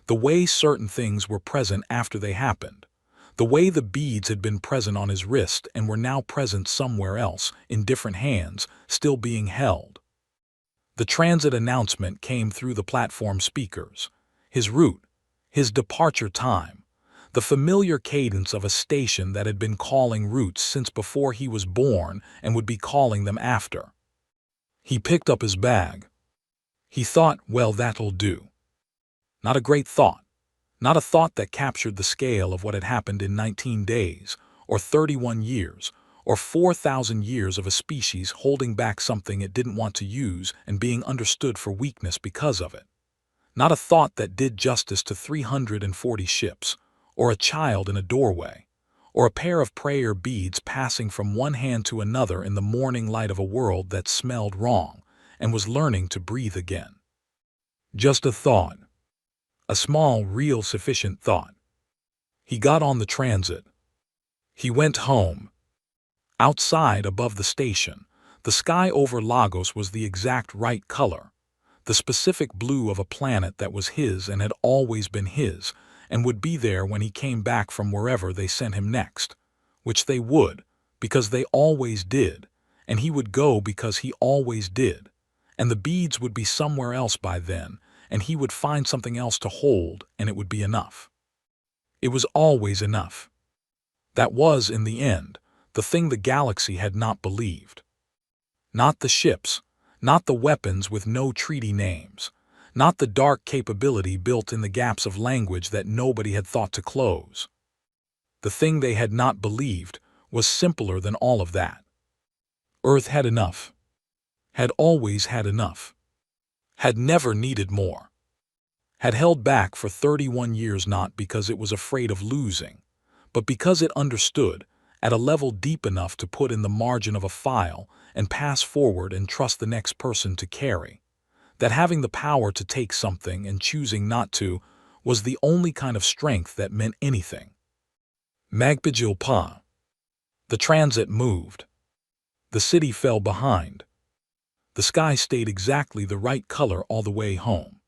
The way certain things were present after they happened. The way the beads had been present on his wrist and were now present somewhere else, in different hands, still being held. The transit announcement came through the platform speakers. His route, his departure time, the familiar cadence of a station that had been calling routes since before he was born and would be calling them after. He picked up his bag. He thought, well, that'll do. Not a great thought. Not a thought that captured the scale of what had happened in 19 days, or 31 years, or 4,000 years of a species holding back something it didn't want to use and being understood for weakness because of it. Not a thought that did justice to 340 ships, or a child in a doorway, or a pair of prayer beads passing from one hand to another in the morning light of a world that smelled wrong and was learning to breathe again. Just a thought. A small, real, sufficient thought. He got on the transit. He went home. Outside, above the station, the sky over Lagos was the exact right color, the specific blue of a planet that was his and had always been his, and would be there when he came back from wherever they sent him next, which they would, because they always did, and he would go because he always did, and the beads would be somewhere else by then, and he would find something else to hold, and it would be enough. It was always enough. That was, in the end, the thing the galaxy had not believed. Not the ships, not the weapons with no treaty names, not the dark capability built in the gaps of language that nobody had thought to close. The thing they had not believed was simpler than all of that. Earth had enough. Had always had enough. Had never needed more. Had held back for 31 years not because it was afraid of losing, but because it understood, at a level deep enough to put in the margin of a file and pass forward and trust the next person to carry, that having the power to take something and choosing not to was the only kind of strength that meant anything. Magpijil Pa. The transit moved. The city fell behind. The sky stayed exactly the right color all the way home.